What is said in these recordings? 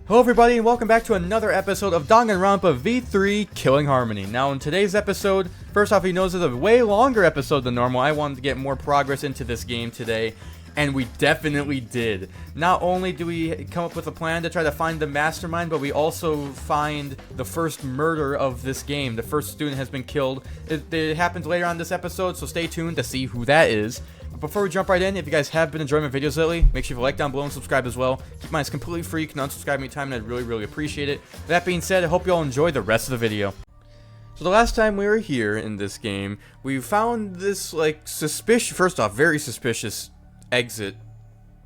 Hello everybody and welcome back to another episode of Danganronpa V3 Killing Harmony. Now in today's episode, first off, you know this is a way longer episode than normal. I wanted to get more progress into this game today, and we definitely did. Not only do we come up with a plan to try to find the mastermind, but we also find the first murder of this game. The first student has been killed. It happens later on this episode, so stay tuned to see who that is. Before we jump right in, if you guys have been enjoying my videos lately, make sure you like down below and subscribe as well. Keep in mind, it's completely free. You can unsubscribe anytime, and I'd really appreciate it. With that being said, I hope you all enjoy the rest of the video. So the last time we were here in this game, we found this, like, first off, very suspicious exit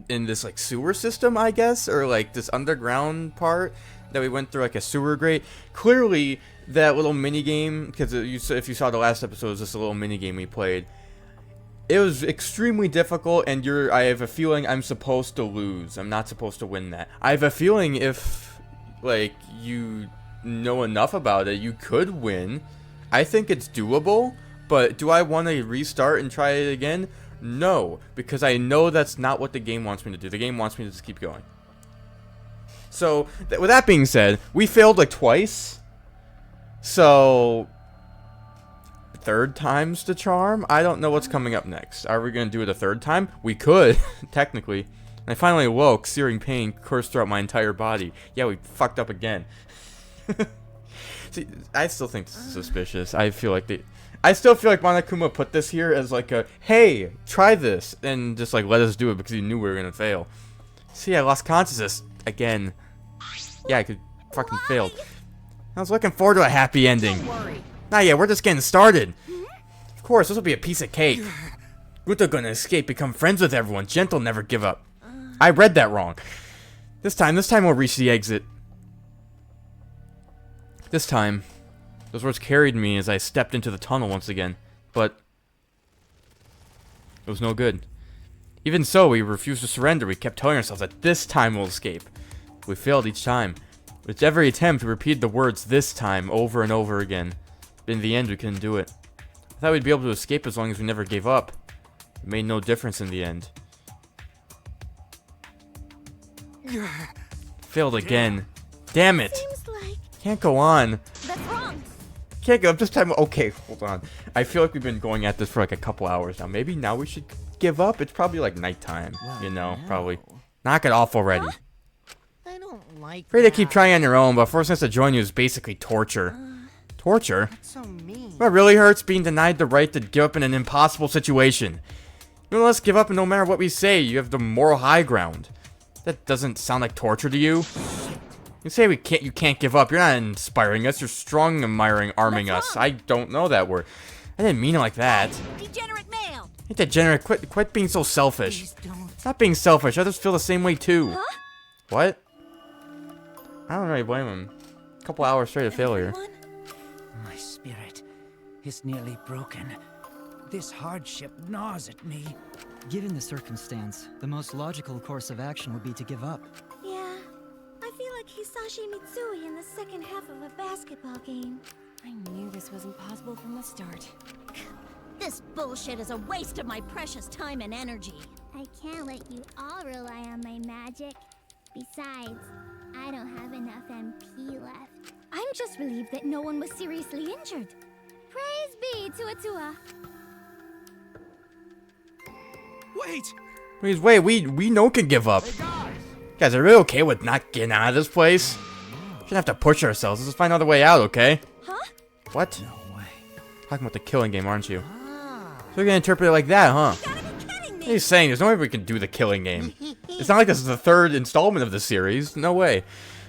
in this, like, sewer system, I guess, or, like, this underground part that we went through, like, a sewer grate. Clearly, that little mini-game, because if you saw the last episode, it was just a little mini-game we played. It was extremely difficult, and I have a feeling I'm supposed to lose. I'm not supposed to win that. I have a feeling if, like, you know enough about it, you could win. I think it's doable, but do I want to restart and try it again? No, because I know that's not what the game wants me to do. The game wants me to just keep going. So, with that being said, we failed, like, twice. So third time's the charm? I don't know what's coming up next. Are we going to do it a third time? We could, technically. And I finally awoke, searing pain coursed throughout my entire body. Yeah, we fucked up again. See, I still think this is suspicious. I still feel like Monokuma put this here as like a, hey, try this, and just like let us do it because he knew we were going to fail. See, I lost consciousness again. Yeah, I could fucking failed. I was looking forward to a happy ending. Don't worry. Not yet, we're just getting started. Of course, this will be a piece of cake. Guto's gonna escape, become friends with everyone. Gentle, never give up. I read that wrong. This time we'll reach the exit. This time, those words carried me as I stepped into the tunnel once again. But it was no good. Even so, we refused to surrender. We kept telling ourselves that this time we'll escape. We failed each time. With every attempt, we repeated the words "this time" over and over again. But in the end, we couldn't do it. I thought we'd be able to escape as long as we never gave up. It made no difference in the end. Failed again. Damn it! Seems like Can't go on. that's wrong. Can't go up this time. Okay, hold on. I feel like we've been going at this for like a couple hours now. Maybe now we should give up? It's probably like nighttime. You know, probably. Knock it off already. I don't like Afraid to keep trying on your own, but forcing us to join you is basically torture. Torture? That's so mean. What really hurts being denied the right to give up in an impossible situation. You won't let us give up, and no matter what we say, you have the moral high ground. That doesn't sound like torture to you. You say you can't give up. You're not inspiring us. You're strong arming us. I don't know that word. I didn't mean it like that. Degenerate male. Hey, degenerate, quit being so selfish. Please don't. Not being selfish. Others feel the same way too. Huh? What? I don't really blame him. A couple hours straight of failure. Everyone? My spirit is nearly broken. This hardship gnaws at me. Given the circumstance, the most logical course of action would be to give up. Yeah, I feel like Hisashi Mitsui in the second half of a basketball game. I knew this wasn't possible from the start. This bullshit is a waste of my precious time and energy. I can't let you all rely on my magic. Besides, I don't have enough MP left. I'm just relieved that no one was seriously injured. Praise be to Atua. Wait! Please wait, we know can give up. Guys, are we okay with not getting out of this place? Shouldn't have to push ourselves. Let's just find another way out, okay? Huh? What? No way. Talking about the killing game, aren't you? So you're gonna interpret it like that, huh? You gotta be kidding me. He's saying there's no way we can do the killing game. It's not like this is the third installment of the series. No way.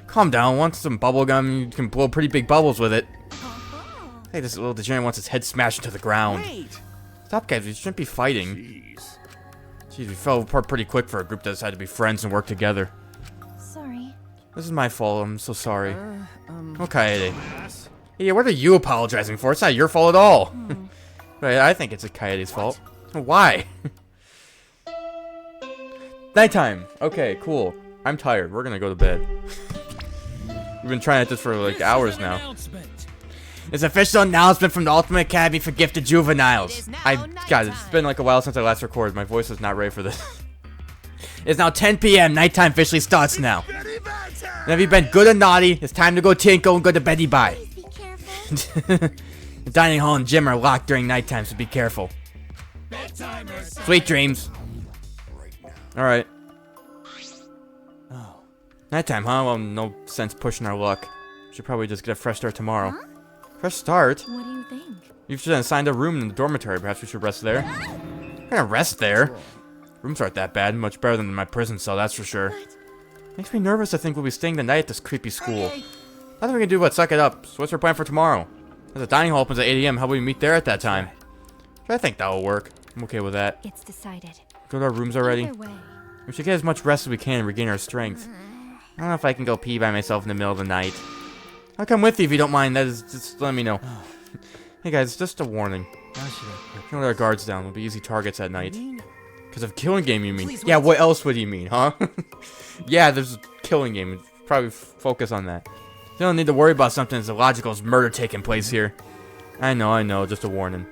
Calm down. Want some bubble gum? You can blow pretty big bubbles with it. Hey, this little degenerate wants his head smashed into the ground. Wait! Stop, guys. We shouldn't be fighting. Jeez. Jeez, we fell apart pretty quick for a group that decided to be friends and work together. Sorry. This is my fault. I'm so sorry. Okay. Yeah, what are you apologizing for? It's not your fault at all. Right, I think it's a Kaede's fault. Why? Nighttime. Okay, cool. I'm tired. We're gonna go to bed. We've been trying at this for like hours now. It's an official announcement from the Ultimate Academy for Gifted Juveniles. God, it's been like a while since I last recorded. My voice is not ready for this. It's now 10 p.m. Nighttime officially starts now. And have you been good or naughty? It's time to go tinkle and go to beddy bye. Please be careful. The dining hall and gym are locked during nighttime, so be careful. Sweet dreams. Alright. Oh. Nighttime, huh? Well, no sense pushing our luck. Should probably just get a fresh start tomorrow. Huh? Fresh start? What do you think? You should have assigned a room in the dormitory. Perhaps we should rest there. I'm gonna rest there. Rooms aren't that bad. Much better than my prison cell, that's for sure. Makes me nervous to think we'll be staying the night at this creepy school. Nothing we can do but suck it up. So what's our plan for tomorrow? As the dining hall opens at 8 AM, how about we meet there at that time? I think that'll work. I'm okay with that. It's decided. Go to our rooms already. Either way. We should get as much rest as we can and regain our strength. I don't know if I can go pee by myself in the middle of the night. I'll come with you if you don't mind. That is, just let me know. Hey guys, just a warning. Let our guards down. We'll be easy targets at night. Because of killing game, you mean? Yeah, what else would you mean, huh? Yeah, there's a killing game. Probably focus on that. You don't need to worry about something as illogical as murder taking place here. I know, just a warning.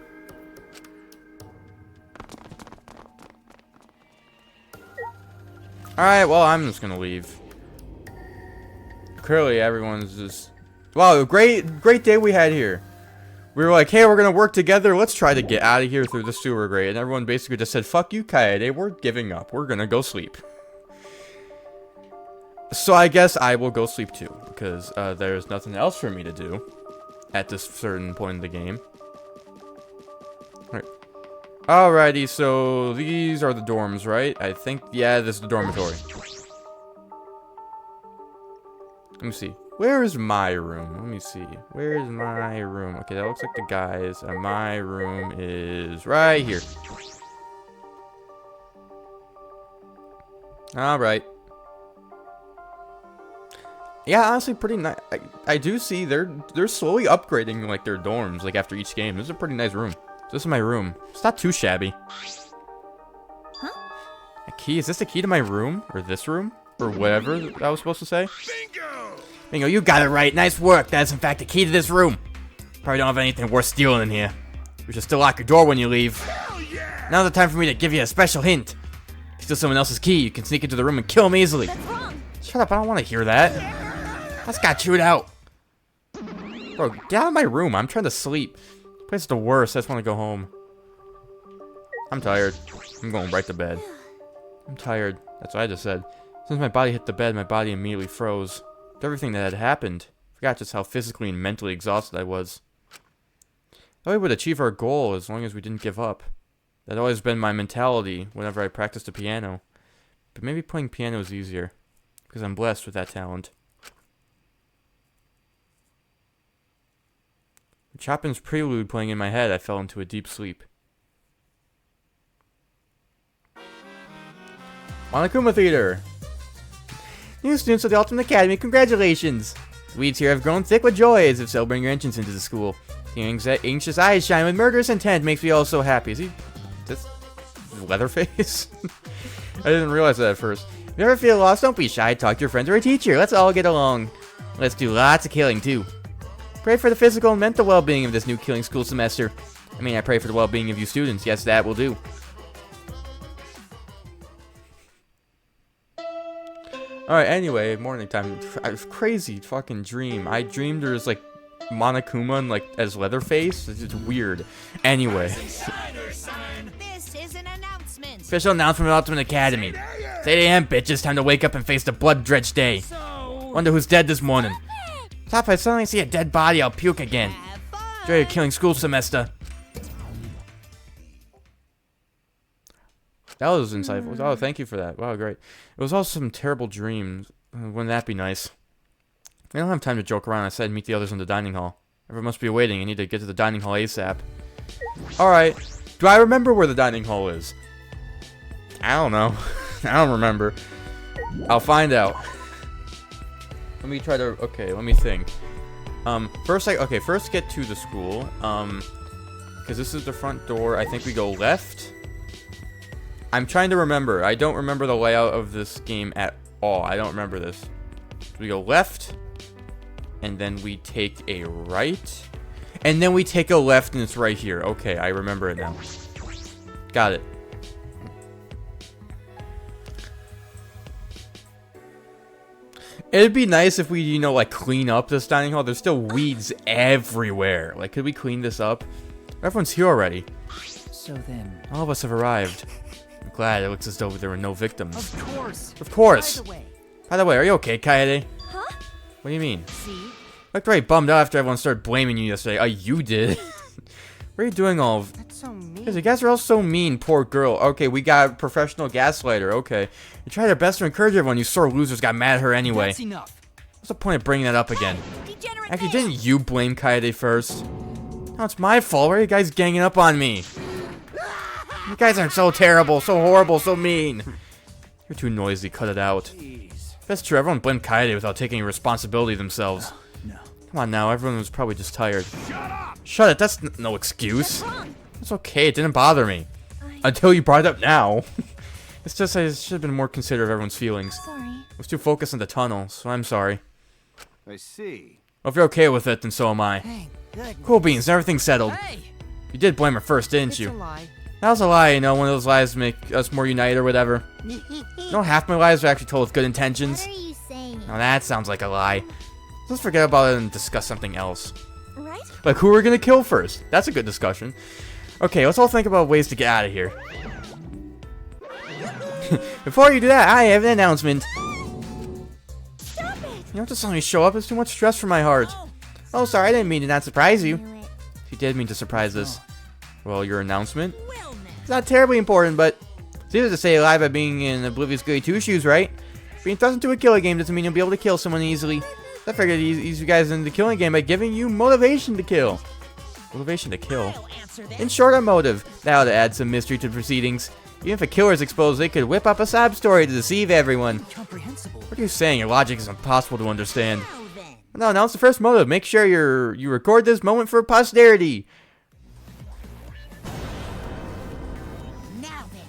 Alright, well, I'm just gonna leave. Clearly, everyone's just... Wow, great day we had here. We were like, hey, we're gonna work together. Let's try to get out of here through the sewer grate. And everyone basically just said, fuck you, Kaede. We're giving up. We're gonna go sleep. So I guess I will go sleep too. Because there's nothing else for me to do at this certain point in the game. Alright. Alrighty, so these are the dorms, right? I think, yeah, this is the dormitory. Let me see. Where is my room? Let me see. Where is my room? Okay, that looks like the guys. My room is right here. Alright. Yeah, honestly, pretty nice. I do see they're slowly upgrading like their dorms like after each game. This is a pretty nice room. This is my room. It's not too shabby. Huh? A key? Is this the key to my room? Or this room? Or whatever I was supposed to say? Bingo, you got it right. Nice work. That is, in fact, the key to this room. Probably don't have anything worth stealing in here. We should still lock your door when you leave. Now's the time for me to give you a special hint. If you steal someone else's key, you can sneak into the room and kill them easily. That's wrong. Shut up, I don't want to hear that. That's got chewed out. Bro, get out of my room. I'm trying to sleep. This place is the worst. I just want to go home. I'm tired. I'm going right to bed. I'm tired. That's what I just said. As soon as my body hit the bed, my body immediately froze. With everything that had happened, I forgot just how physically and mentally exhausted I was. Thought we would achieve our goal as long as we didn't give up. That had always been my mentality whenever I practiced the piano. But maybe playing piano is easier, because I'm blessed with that talent. With Chopin's prelude playing in my head, I fell into a deep sleep. Monokuma Theater! New students of the Ultimate Academy, congratulations! The weeds here have grown thick with joy as if celebrating your entrance into the school. Seeing anxious eyes shine with murderous intent makes me all so happy. Is he... this... Leatherface? I didn't realize that at first. If you ever feel lost, don't be shy. Talk to your friends or a teacher. Let's all get along. Let's do lots of killing, too. Pray for the physical and mental well-being of this new killing school semester. I pray for the well-being of you students. Yes, that will do. Alright, anyway, morning time. Crazy fucking dream. I dreamed there was like Monokuma and like as Leatherface. It's just weird. Anyway. This is an announcement. Official announcement from Ultimate Academy. It's 8 AM, bitches. Time to wake up and face the blood-drenched day. Wonder who's dead this morning. Stop, if I suddenly see a dead body, I'll puke again. Enjoy your killing school semester. That was insightful. Oh, thank you for that. Wow, great. It was also some terrible dreams. Wouldn't that be nice? We don't have time to joke around. I said meet the others in the dining hall. Everyone must be waiting. I need to get to the dining hall ASAP. Alright. Do I remember where the dining hall is? I don't know. I don't remember. I'll find out. Let me try to... okay, let me think. First get to the school. Because this is the front door. I think we go left. I'm trying to remember. I don't remember the layout of this game at all. I don't remember this. We go left. And then we take a right. And then we take a left and it's right here. Okay, I remember it now. Got it. It'd be nice if we, you know, like, clean up this dining hall. There's still weeds everywhere. Like, could we clean this up? Everyone's here already. So then, All of us have arrived. I'm glad. It looks as though there were no victims. of course. Of course. By the way, By the way, are you okay, Kaede? huh? What do you mean? See? Looked very bummed out after everyone started blaming you yesterday. Oh, you did. What are you doing all of... That's so mean. Guys, you guys are all so mean, poor girl. Okay, we got a professional gaslighter. Okay. You tried our best to encourage everyone. You sore losers got mad at her anyway. That's enough. What's the point of bringing that up again? Degenerate Actually, man. didn't you blame Kaede first? No, it's my fault. Why are you guys ganging up on me? You guys are so terrible, so horrible, so mean. You're too noisy. Cut it out. Jeez. That's true. Everyone blamed Kaede without taking any responsibility themselves. No. Come on now. Everyone was probably just tired. Shut it. That's no excuse. What's wrong? It's okay. It didn't bother me. Until you brought it up now. It's just I should have been more considerate of everyone's feelings. Sorry. I was too focused on the tunnel, so I'm sorry. I see. Well, if you're okay with it, then so am I. Thank goodness. Cool beans. Everything's settled. Hey! You did blame her first, didn't It's a you? lie. That was a lie, you know, one of those lies to make us more united or whatever. No, half my lies are actually told with good intentions. What are you saying? Now that sounds like a lie. Let's forget about it and discuss something else. Right? Like who we're gonna kill first. That's a good discussion. Okay, let's all think about ways to get out of here. Before you do that, I have an announcement. Stop it! You don't just let me show up. It's too much stress for my heart. Oh, sorry, I didn't mean to not surprise you. Knew it. If you did mean to surprise us. Well, your announcement? Well, now. It's not terribly important, but it's easier to stay alive by being in Oblivion's Goody Two-Shoes, right? Being thrust into a killing game doesn't mean you'll be able to kill someone easily. I figured to ease you guys into the killing game by giving you motivation to kill. Motivation to kill? I'll answer that. In short, a motive. That would add some mystery to the proceedings. Even if a killer is exposed, they could whip up a sob story to deceive everyone. Incomprehensible. What are you saying? Your logic is impossible to understand. Now then. No, announce the first motive. Make sure you record this moment for posterity. Now then.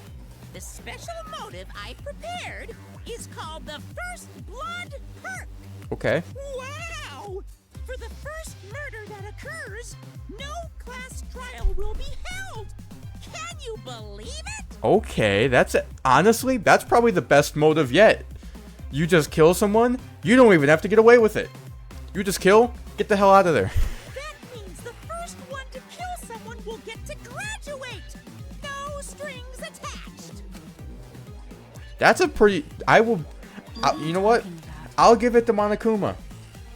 The special motive I prepared is called the First Blood Perk. Okay. Wow! For the first murder that occurs, no class trial will be held. Can you believe it? Okay, that's it. Honestly, that's probably the best motive yet. You just kill someone, you don't even have to get away with it. You just kill, get the hell out of there. That means the first one to kill someone will get to graduate. No strings attached. That's a pretty... you know what? I'll give it to Monokuma.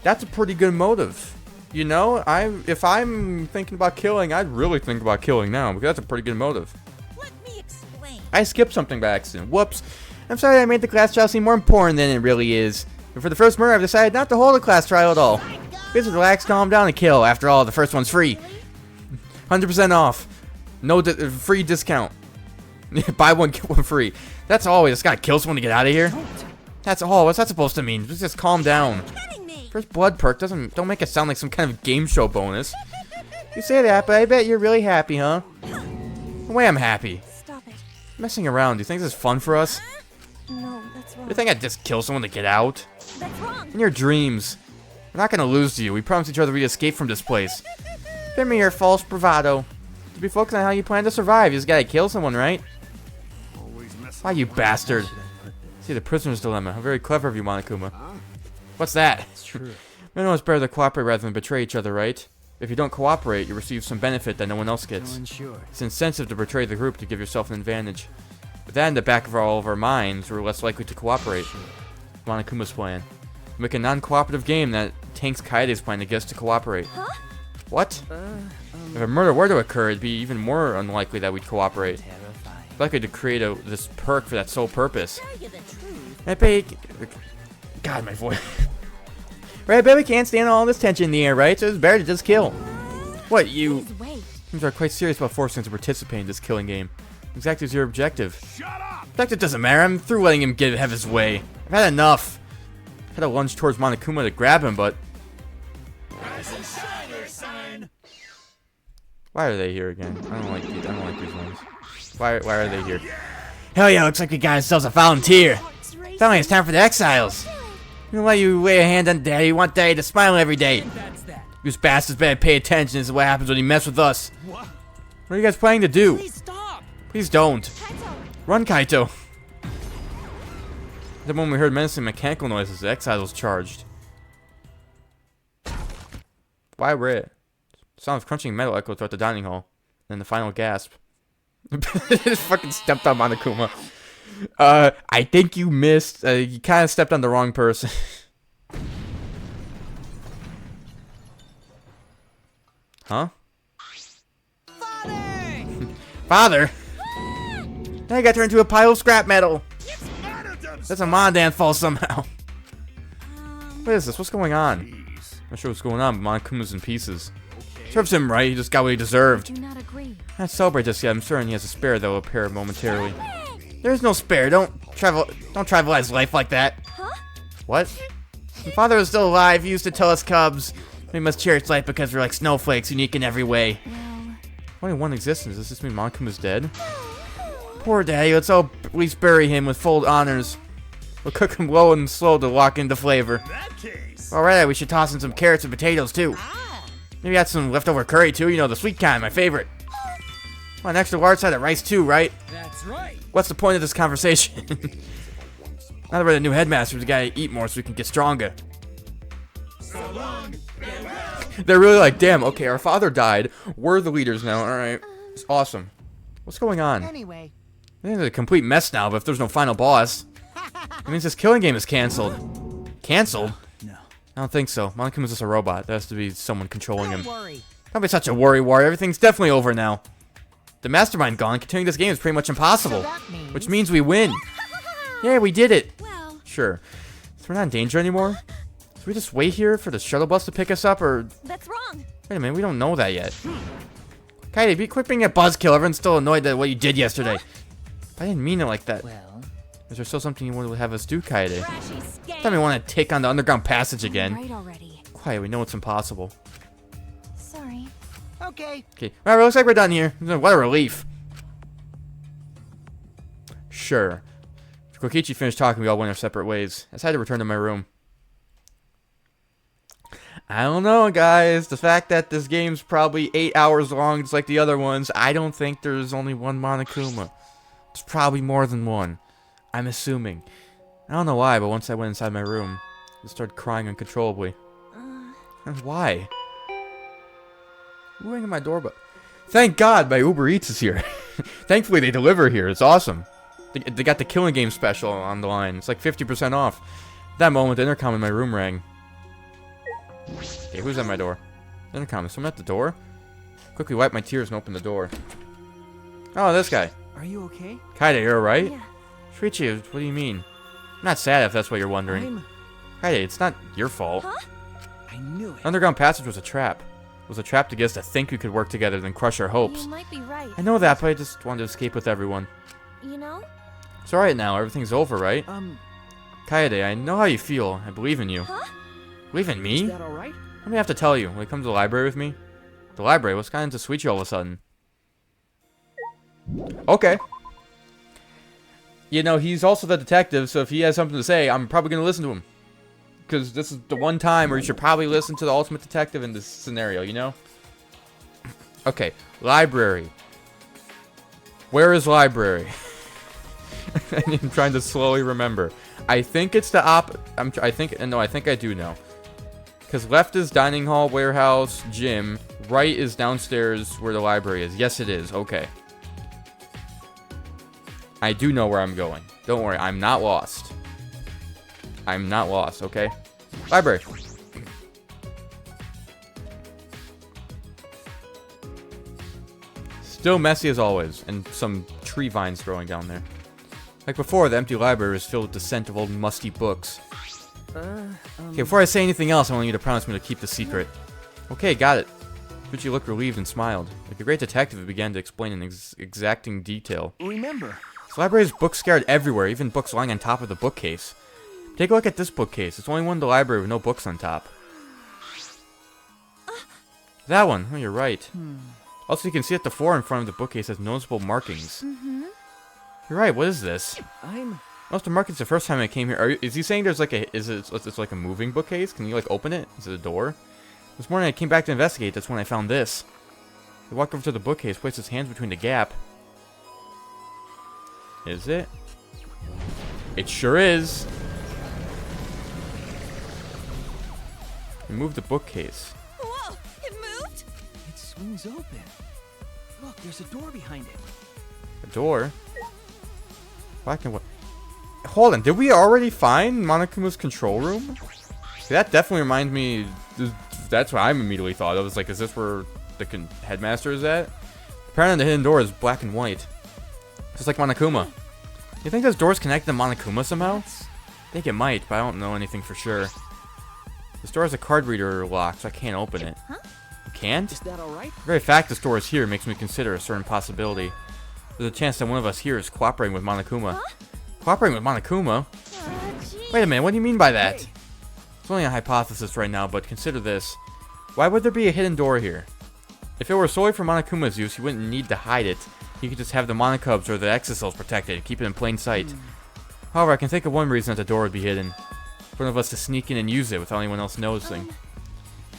That's a pretty good motive. You know, if I'm thinking about killing, I'd really think about killing now, because that's a pretty good motive. Let me explain. I skipped something by accident. Whoops. I'm sorry I made the class trial seem more important than it really is. But for the first murder, I've decided not to hold a class trial at all. Just relax, calm down, and kill. After all, the first one's free. 100% off. No free discount. Buy one, get one free. That's all. We just gotta kill someone to get out of here. That's all. What's that supposed to mean? Just calm down. Kidding me. First blood perk don't make it sound like some kind of game show bonus. You say that, but I bet you're really happy, huh? No way I'm happy. Stop it. Messing around. Do you think this is fun for us? No, that's wrong. You think I'd just kill someone to get out? That's wrong. In your dreams. We're not gonna lose to you. We promised each other we'd escape from this place. Give me your false bravado. To be focused on how you plan to survive, you just gotta kill someone, right? Why, you bastard? See, the prisoner's dilemma. How very clever of you, Monokuma. What's that? It's true. We know it's better to cooperate rather than betray each other, right? If you don't cooperate, you receive some benefit that no one else No gets. unsure. It's insensitive to betray the group to give yourself an advantage. With that in the back of all of our minds, we're less likely to cooperate. Monokuma's plan. Make a non-cooperative game that tanks Kaede's plan to get us to cooperate. Huh? What? If a murder were to occur, it'd be even more unlikely that we'd cooperate. Terrifying. Likely to create this perk for that sole purpose. Tell you the truth. I bet God, my voice. Right, I bet we can't stand all this tension in the air, right? So it's better to just kill. What, you... Please wait. Seems are quite serious about forcing us to participate in this killing game. Exactly as your objective. Shut up! Objective doesn't matter. I'm through letting him have his way. I've had enough. Had to lunge towards Monokuma to grab him, but... Why are they here again? I don't like these ones. Why are they here? Hell yeah, looks like we got ourselves a volunteer. Finally, it's time for the exiles. You know why you lay a hand on Daddy? You want Daddy to smile every day. That's that. You bastards better pay attention. This is what happens when you mess with us. What are you guys planning to do? Please stop. Please don't. Kaito. Run, Kaito. The moment we heard menacing mechanical noises, the exile was charged. Why red? Sound of crunching metal echoed throughout the dining hall. Then the final gasp. Just fucking stepped on Monokuma. I think you missed. You kind of stepped on the wrong person. Huh? Father! Now you got turned into a pile of scrap metal. That's a Mondan fall somehow. What is this? What's going on? I'm not sure what's going on, but Monokuma's in pieces. Serves him right. He just got what he deserved. Do not agree. Can't celebrate this yet. I'm certain he has a spare that will appear momentarily. There's no spare. Don't trivialize life like that. Huh? What? My father was still alive. He used to tell us cubs we must cherish life because we're like snowflakes, unique in every way. Well, Only one existence. Does this mean Monokuma's dead? Poor daddy. Let's all at least bury him with full honors. We'll cook him low and slow to lock in the flavor. Alright, we should toss in some carrots and potatoes too. Maybe add some leftover curry too, you know, the sweet kind, my favorite. Oh, an extra large side of rice too, right? That's right. What's the point of this conversation? Now that we're the new headmasters, we gotta eat more so we can get stronger. They're really like, damn, okay, our father died. We're the leaders now, alright. It's awesome. What's going on? Anyway, I think it's a complete mess now, but if there's no final boss, it means this killing game is canceled. Canceled? no. I don't think so. Monokuma's just a robot. There has to be someone controlling him. Worry. Don't be such a worry warrior. Everything's definitely over now. The mastermind gone. Continuing this game is pretty much impossible. So that means- Which means we win. Yeah, we did it. well, Sure. So we're not in danger anymore? Should we just wait here for the shuttle bus to pick us up, or... that's wrong. Wait a minute, we don't know that yet. Kaede, quit being a buzzkill. Everyone's still annoyed at what you did yesterday. I didn't mean it like that. Well, Is there still something you want to have us do, Kaede? Trashy scam. Tell me you want to take on the underground passage again. Right already. Quiet, we know it's impossible. Sorry. okay. Okay, alright, looks like we're done here. What a relief. Sure. After Kokichi finished talking, we all went our separate ways. I decided to return to my room. I don't know, guys. The fact that this game's probably 8 hours long, just like the other ones, I don't think there's only one Monokuma. There's probably more than one. I'm assuming. I don't know why, but once I went inside my room, I started crying uncontrollably. Why? Who rang at my doorbell? Thank God my Uber Eats is here. Thankfully they deliver here. It's awesome. They got the Killing Game special on the line. It's like 50% off. At that moment, the intercom in my room rang. Okay, who's at my door? Intercom. Is someone at the door? Quickly wipe my tears and open the door. Oh, this guy. Are you okay? Kaede, you're alright? Yeah. Shuichi, what do you mean? I'm not sad if that's what you're wondering. Kaede, it's not your fault. Huh? I knew it. Underground passage was a trap. It was a trap to get us to think we could work together, then crush our hopes. You might be right. I know that, but I just wanted to escape with everyone. You know? It's alright now. Everything's over, right? Kaede, I know how you feel. I believe in you. Huh? Believe in me? Is that all right? Let me have to tell you. When you come to the library with me? The library? What's gotten into Shuichi all of a sudden? Okay. You know, he's also the detective, so if he has something to say, I'm probably going to listen to him. Because this is the one time where you should probably listen to the ultimate detective in this scenario, you know? Okay, library. Where is library? I'm trying to slowly remember. I think it's the I think I do know. Because left is dining hall, warehouse, gym. Right is downstairs where the library is. Yes, it is. Okay. I do know where I'm going. Don't worry, I'm not lost. I'm not lost, okay? Library. Still messy as always, and some tree vines growing down there. Like before, the empty library was filled with the scent of old musty books. Okay, before I say anything else, I want you to promise me to keep the secret. Okay, got it. Shuichi looked relieved and smiled. Like a great detective, he began to explain in exacting detail. Remember. This library has books scattered everywhere, even books lying on top of the bookcase. Take a look at this bookcase. It's the only one in the library with no books on top. That one. Oh, you're right. Also, you can see that the floor in front of the bookcase has noticeable markings. You're right. What is this? Most of the markings the first time I came here. Is he saying there's like a... It's like a moving bookcase? Can you like open it? Is it a door? This morning I came back to investigate. That's when I found this. He walked over to the bookcase, placed his hands between the gap. Is it? It sure is. Remove the bookcase. Whoa! It moved? It swings open. Look, there's a door behind it. A door? Black and white. Hold on, did we already find Monokuma's control room? See, that definitely reminds me. That's what I immediately thought. I was like, is this where the headmaster is at? Apparently, the hidden door is black and white, just like Monokuma. You think those doors connect to Monokuma somehow? I think it might, but I don't know anything for sure. This door has a card reader lock, so I can't open it. Huh? You can't? Is that all right? The very fact this door is here makes me consider a certain possibility. There's a chance that one of us here is cooperating with Monokuma. Huh? Cooperating with Monokuma? Oh, gee. Wait a minute, what do you mean by that? Hey. It's only a hypothesis right now, but consider this. Why would there be a hidden door here? If it were solely for Monokuma's use, he wouldn't need to hide it. He could just have the Monokubs or the Exocells protected, keep it in plain sight. However, I can think of one reason that the door would be hidden. For one of us to sneak in and use it without anyone else noticing.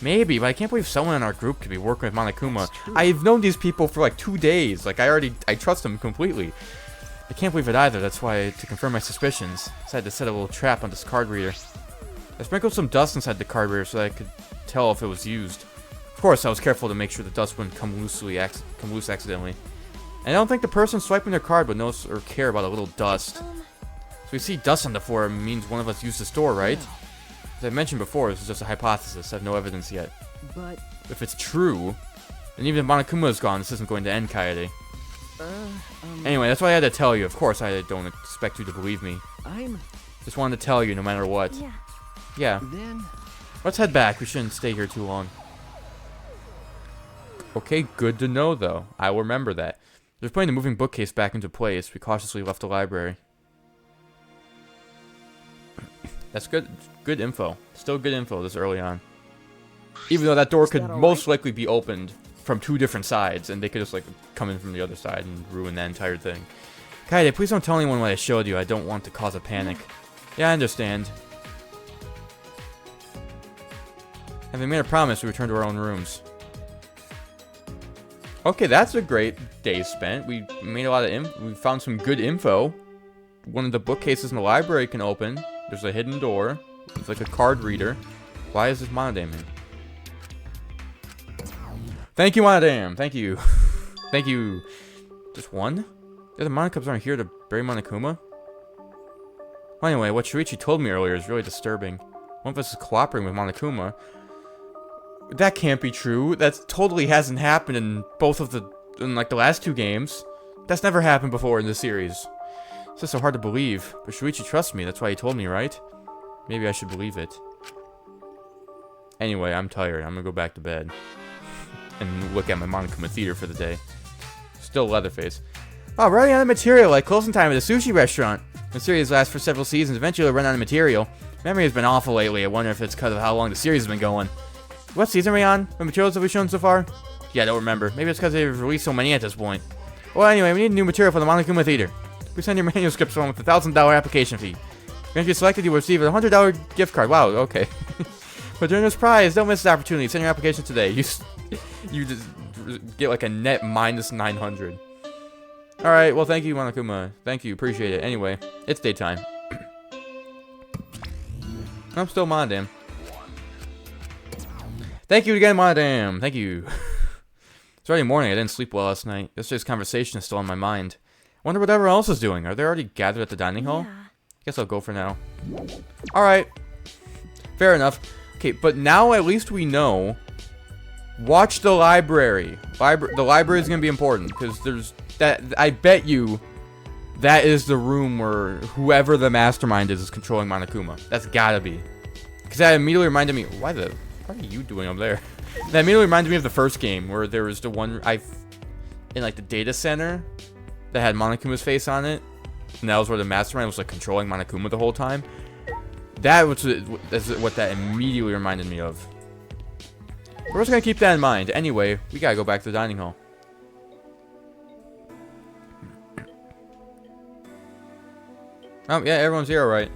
Maybe, but I can't believe someone in our group could be working with Monokuma. I've known these people for like 2 days. Like, I trust them completely. I can't believe it either. That's why, to confirm my suspicions, I decided to set a little trap on this card reader. I sprinkled some dust inside the card reader so that I could tell if it was used. Of course, I was careful to make sure the dust wouldn't come loose accidentally. And I don't think the person swiping their card would notice or care about a little dust. So we see dust on the floor, it means one of us used the store, right? As I mentioned before, this is just a hypothesis. I have no evidence yet. But If it's true, then even if Monokuma is gone, this isn't going to end Kaede. Anyway, that's what I had to tell you. Of course, I don't expect you to believe me. I'm Just wanted to tell you no matter what. Yeah. Yeah. then. Let's head back. We shouldn't stay here too long. Okay, good to know, though. I will remember that. Just putting the moving bookcase back into place, we cautiously left the library. That's good. Good info. Still good info this early on. Even though that door could most likely be opened from 2 different sides, and they could just like come in from the other side and ruin that entire thing. Kaede, please don't tell anyone what I showed you. I don't want to cause a panic. Yeah, I understand. Having made a promise, we return to our own rooms. Okay, that's a great day spent. We made a lot of we found some good info. One of the bookcases in the library can open. There's a hidden door. It's like a card reader. Why is this Monodam in? Thank you, Monodam. Thank you. Thank you. Just one? The other Monokubs aren't here to bury Monokuma? Well, anyway, what Shuichi told me earlier is really disturbing. One of us is cooperating with Monokuma. That can't be true. That totally hasn't happened in like the last 2 games. That's never happened before in this series. It's just so hard to believe. But Shuichi trusts me. That's why he told me, right? Maybe I should believe it. Anyway, I'm tired. I'm gonna go back to bed. And look at my Monokuma theater for the day. Still Leatherface. Oh, running out of material, like closing time at a sushi restaurant. The series lasts for several seasons. Eventually, it'll run out of material. Memory has been awful lately. I wonder if it's because of how long the series has been going. What season are we on? What materials have we shown so far? Yeah, I don't remember. Maybe it's because they've released so many at this point. Well, anyway, we need new material for the Monokuma theater. Please send your manuscripts on with a $1,000 application fee. If you're selected, you will receive a $100 gift card. Wow, okay. But during this prize, don't miss this opportunity. Send your application today. You just get like a net minus 900. Alright, well, thank you, Monokuma. Thank you, appreciate it. Anyway, it's daytime. I'm still Monodam. Thank you again, Monodam. Thank you. It's already morning. I didn't sleep well last night. Yesterday's conversation is still on my mind. I wonder what everyone else is doing. Are they already gathered at the dining hall? Yeah. Guess I'll go for now. Alright. Fair enough. Okay, but now at least we know. Watch the library. The library is going to be important. Because there's that. I bet you that is the room where whoever the mastermind is controlling Monokuma. That's gotta be. Because that immediately reminded me. What are you doing up there? That immediately reminded me of the first game where there was the one in like the data center that had Monokuma's face on it, and that was where the mastermind was like controlling Monokuma the whole time. That's what that immediately reminded me of. We're just gonna keep that in mind. Anyway, we gotta go back to the dining hall. Oh yeah, everyone's here, alright.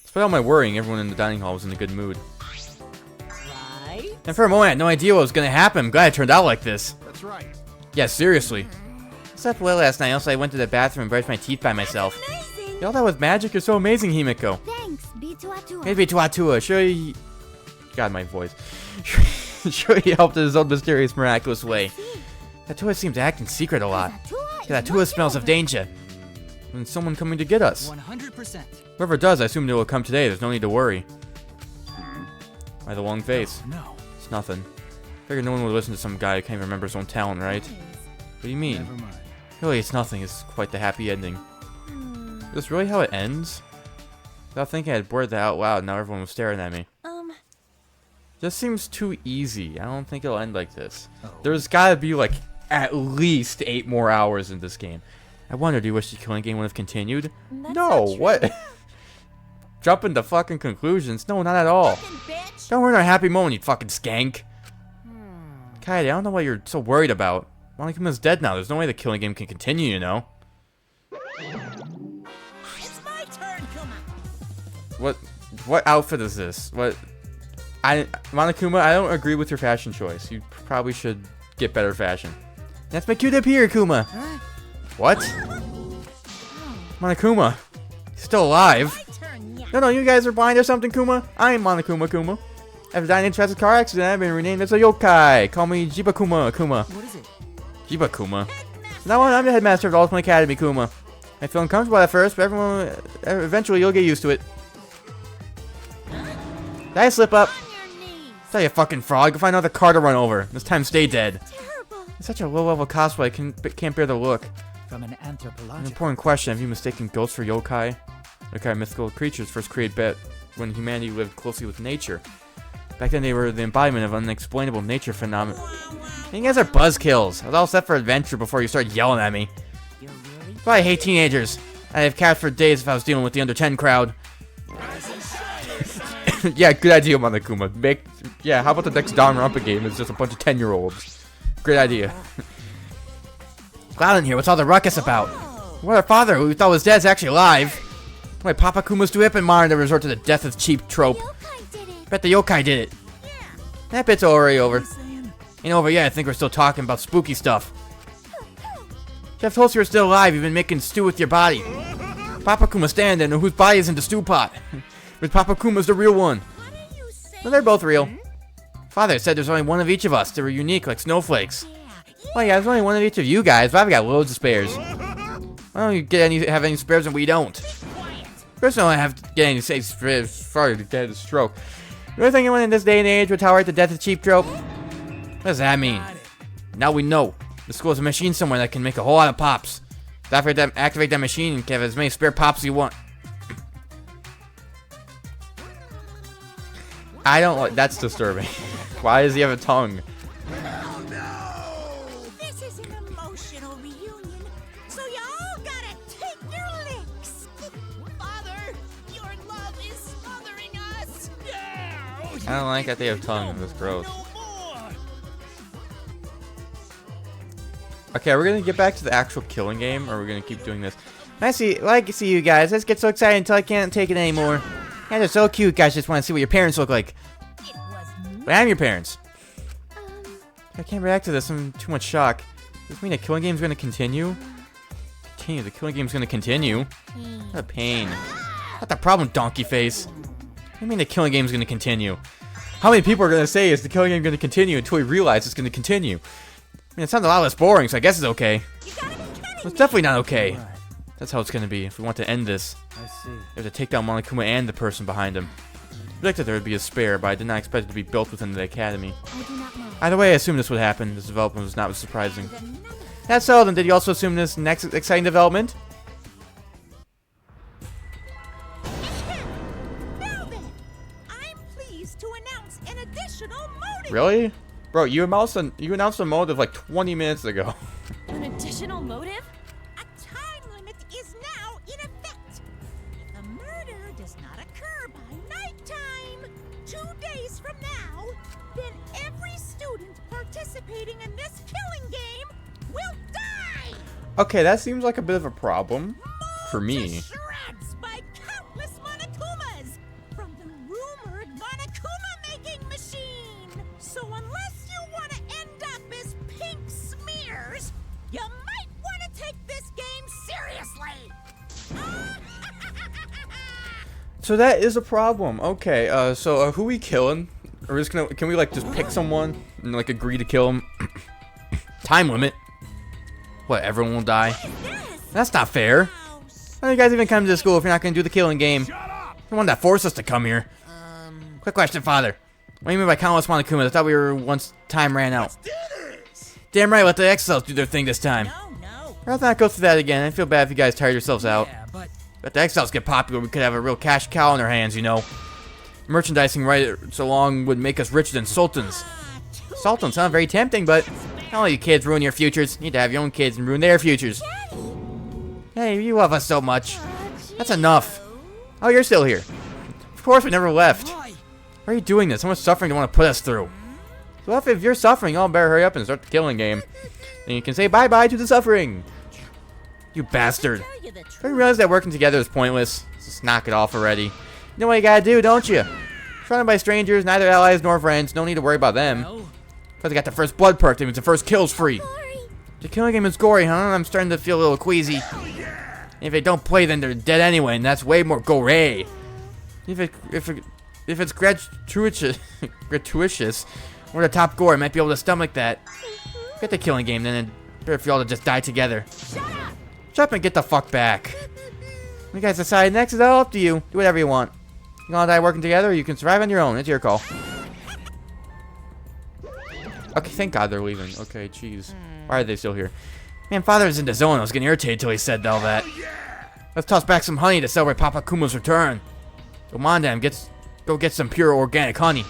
Despite all my worrying, everyone in the dining hall was in a good mood. Right? And for a moment, I had no idea what was gonna happen. I'm glad it turned out like this. That's right. Yeah, seriously. I slept well last night. Also, I went to the bathroom and brushed my teeth by myself. Amazing! You all that was magic. You're so amazing, Himiko. Thanks, Maybe Tuatua. Sure he... God, my voice. Sure he helped in his own mysterious, miraculous way. That Tua seems to act in secret a lot. That Tua smells of danger. And someone coming to get us. 100%. Whoever does, I assume they will come today. There's no need to worry. Why the long face? No. It's nothing. Figured no one would listen to some guy who can't even remember his own talent, right? What do you mean? Never mind. Really, it's nothing. It's quite the happy ending. Is this really how it ends? Without thinking, I had blurted that out loud. Now everyone was staring at me. Just seems too easy. I don't think it'll end like this. Oh. There's gotta be like at least 8 more hours in this game. I wonder, do you wish the killing game would have continued? No, what? Jumping to fucking conclusions? No, not at all. Don't ruin our happy moment, you fucking skank. Kaede, I don't know what you're so worried about. Monokuma's dead now. There's no way the killing game can continue, you know. It's my turn, Kuma. What outfit is this? Monokuma, I don't agree with your fashion choice. You probably should get better fashion. That's my cute up here, Kuma. Huh? What? Monokuma, still alive? My turn, yeah. No, you guys are blind or something, Kuma. I am Monokuma, Kuma. After dying in a tragic car accident, I've been renamed as a yokai. Call me Jibakuma, Kuma. What is it? Jibakuma. Now I'm the headmaster of the Ultimate Academy, Kuma. I feel uncomfortable at first, but eventually you'll get used to it. Did I slip up? Tell you fucking frog, go find another car to run over. This time stay dead. Terrible. It's such a low-level cosplay, I can't bear the look. From an An anthropological... important question, have you mistaken ghosts for yokai? Yokai are mythical creatures first created when humanity lived closely with nature. Back then they were the embodiment of unexplainable nature phenomena. You guys are buzzkills. I was all set for adventure before you started yelling at me. You're really... But I hate teenagers. I'd have cats for days if I was dealing with the under 10 crowd. Yeah, good idea, Monokuma. Yeah, how about the next Danganronpa game is just a bunch of 10-year-olds? Great idea. Loud in here, what's all the ruckus about? What, our father, who we thought was dead, is actually alive. Why, Papa Kuma's too hip and modern to resort to the death of cheap trope. Bet the yokai did it. That bit's already over. Ain't over yet, I think we're still talking about spooky stuff. Chef told you you're still alive, you've been making stew with your body. Papa Kuma's standing there, whose body is in the stew pot. But Papa Kuma's the real one. No, they're both real. Father said there's only one of each of us. They were unique, like snowflakes. Well, yeah, there's only one of each of you guys, but I've got loads of spares. Why don't you have any spares and we don't? First, I don't have to get any spares. Sorry to get a stroke. You really think anyone in this day and age would tolerate the death of cheap trope? What does that mean? Now we know. The school has a machine somewhere that can make a whole lot of pops. Activate that machine and have as many spare pops as you want. I don't like. That's disturbing. Why does he have a tongue? Oh no! This is an emotional reunion, so you all gotta take your licks. Father, your love is smothering us. I don't like that they have tongue. That's gross. Okay, we're gonna get back to the actual killing game, or we're gonna keep doing this. I see you guys. Let's get so excited until I can't take it anymore. You guys are so cute. Guys just want to see what your parents look like. But I'm your parents. I can't react to this. I'm in too much shock. Does this mean the killing game's gonna continue? Continue. The killing game's gonna continue. What a pain. What the problem, donkey face? What do you mean the killing game's gonna continue? How many people are gonna say is the killing game gonna continue until we realize it's gonna continue? I mean, it sounds a lot less boring, so I guess it's okay. It's definitely not okay. That's how it's gonna be if we want to end this. I see. We have to take down Monokuma and the person behind him. I predicted there would be a spare, but I did not expect it to be built within the academy. Either way, I assumed this would happen. This development was not surprising. That's all, then did you also assume this next exciting development? Now then, I'm pleased to announce an additional motive. Really? Bro, you announced a motive like 20 minutes ago. An additional motive? A time limit is now in effect. If the murder does not occur by nighttime, 2 days from now, then every student participating in this killing game will die. Okay, that seems like a bit of a problem for me. To shreds by countless Monokumas from the rumored Monokuma-making machine. So unless you want to end up as pink smears, you might want to take this game seriously. So that is a problem. Okay, so who we killing? Or just gonna, can we like just pick someone and like agree to kill him? Time limit. What, everyone will die? That's not fair. Why do you guys even come to the school if you're not gonna do the killing game? The one that forced us to come here. Quick question, Father. What do you mean by countless Monokumas? I thought we were once time ran out. Damn right, let the X-Cells do their thing this time. Rather not go through that again. I feel bad if you guys tired yourselves out. Yeah, but If the X-Cells get popular, we could have a real cash cow in our hands, you know. Merchandising right so long would make us richer than sultans. Sultans sound very tempting, but don't let you kids ruin your futures. You need to have your own kids and ruin their futures. Hey, you love us so much. That's enough. Oh, you're still here. Of course we never left. why? Why are you doing this? How much suffering do you want to put us through? Well, if you're suffering, y'all better hurry up and start the killing game. And you can say bye-bye to the suffering. You bastard. Don't you realize that working together is pointless? Just knock it off already. You know what you gotta do, don't you? Surrounded by strangers, neither allies nor friends. No need to worry about them. Well, Because I got the first blood perk, that means the first kill's free. The killing game is gory, huh? I'm starting to feel a little queasy. If they don't play, then they're dead anyway, and that's way more gory. If it's gratuitous, or the top gore, I might be able to stomach that. Get the killing game, then and better for y'all to just die together. Shut up and get the fuck back. You guys decide next, it's all up to you. Do whatever you want. You wanna die working together, or you can survive on your own. It's your call. Okay, thank God they're leaving. Okay, jeez. Why are they still here? Man, Father was in the zone. I was getting irritated till he said all that. Let's toss back some honey to celebrate Papa Kuma's return. Come on, then. Go get some pure organic honey.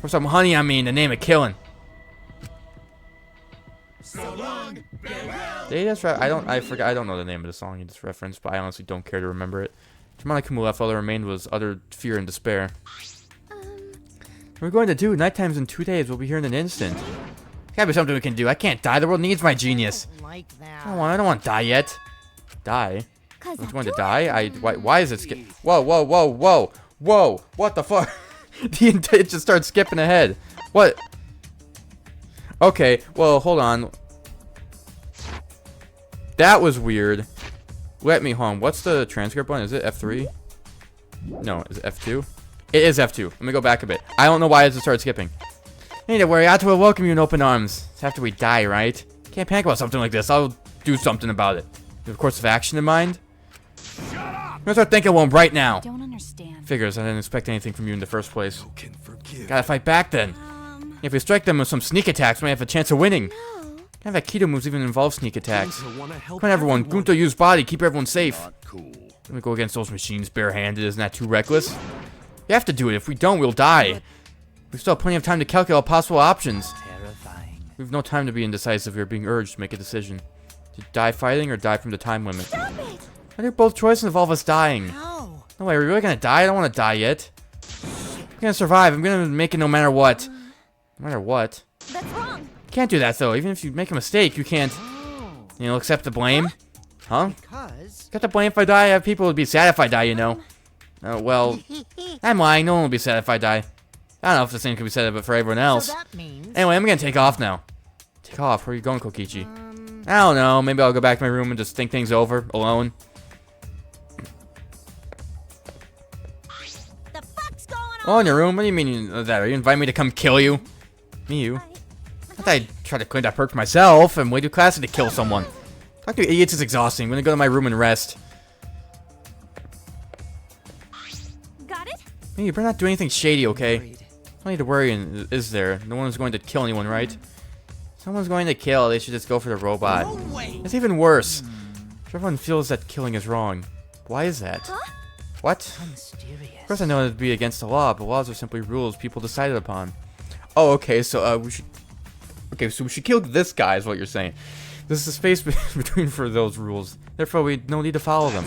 Or some honey, I mean, the name of killing. So long, they just I don't know the name of the song you just referenced, but I honestly don't care to remember it. Tamana Kuma left, all that remained was utter fear and despair. What are we going to do? Nighttime's in 2 days. We'll be here in an instant. Gotta be something we can do. I can't die. The world needs my genius. Like that. I don't want to die yet. Die? I'm going to die? Why is it skip? Whoa, whoa, whoa, whoa, whoa! What the fuck? It just starts skipping ahead. What? Okay, well, hold on. That was weird. Let me home. What's the transcript button? Is it F3? No, is it F2? It is F2. Let me go back a bit. I don't know why it just started skipping. Hey, don't worry. I have to welcome you in open arms. It's after we die, right? Can't panic about something like this. I'll do something about it. You have a course of action in mind? I'm gonna start thinking of one right now. Don't understand. Figures. I didn't expect anything from you in the first place. Gotta fight back then. If we strike them with some sneak attacks, we might have a chance of winning. Kind of Aikido moves even involve sneak attacks. Come on, everyone. Gunto use body. Keep everyone safe. Let me go against those machines barehanded. Isn't that too reckless? We have to do it. If we don't, we'll die. We still have plenty of time to calculate all possible options. terrifying. We have no time to be indecisive. We are being urged to make a decision. To die fighting or die from the time limit. Stop it! I think both choices involve us dying. No. No way, are we really gonna die? I don't want to die yet. I'm gonna survive. I'm gonna make it no matter what. No matter what. That's wrong. You can't do that though. Even if you make a mistake, you can't. You know, accept the blame. Huh? Because Accept the blame if I die. I have people would be sad if I die. You know. Well, I'm lying. No one will be sad if I die. I don't know if the same can be said but for everyone else. So that means. Anyway, I'm gonna take off now. Take off. Where are you going, Kokichi? I don't know. Maybe I'll go back to my room and just think things over alone. The fuck's going on? Oh, in your room? What do you mean that? Are you inviting me to come kill you? Me, you? I thought I'd try to clean that perk myself. I'm way too classy to kill someone. Talk to idiots is exhausting. I'm gonna go to my room and rest. Got it? Hey, you better not do anything shady, okay? worried. No need to worry, is there? No one's going to kill anyone, right? Someone's going to kill. They should just go for the robot. No way. It's even worse. Everyone feels that killing is wrong. Why is that? What? Mysterious. Of course I know it'd be against the law, but laws are simply rules people decided upon. Oh, okay, so we should... Okay, so we should kill this guy is what you're saying. This is space between for those rules. Therefore, we don't need to follow them.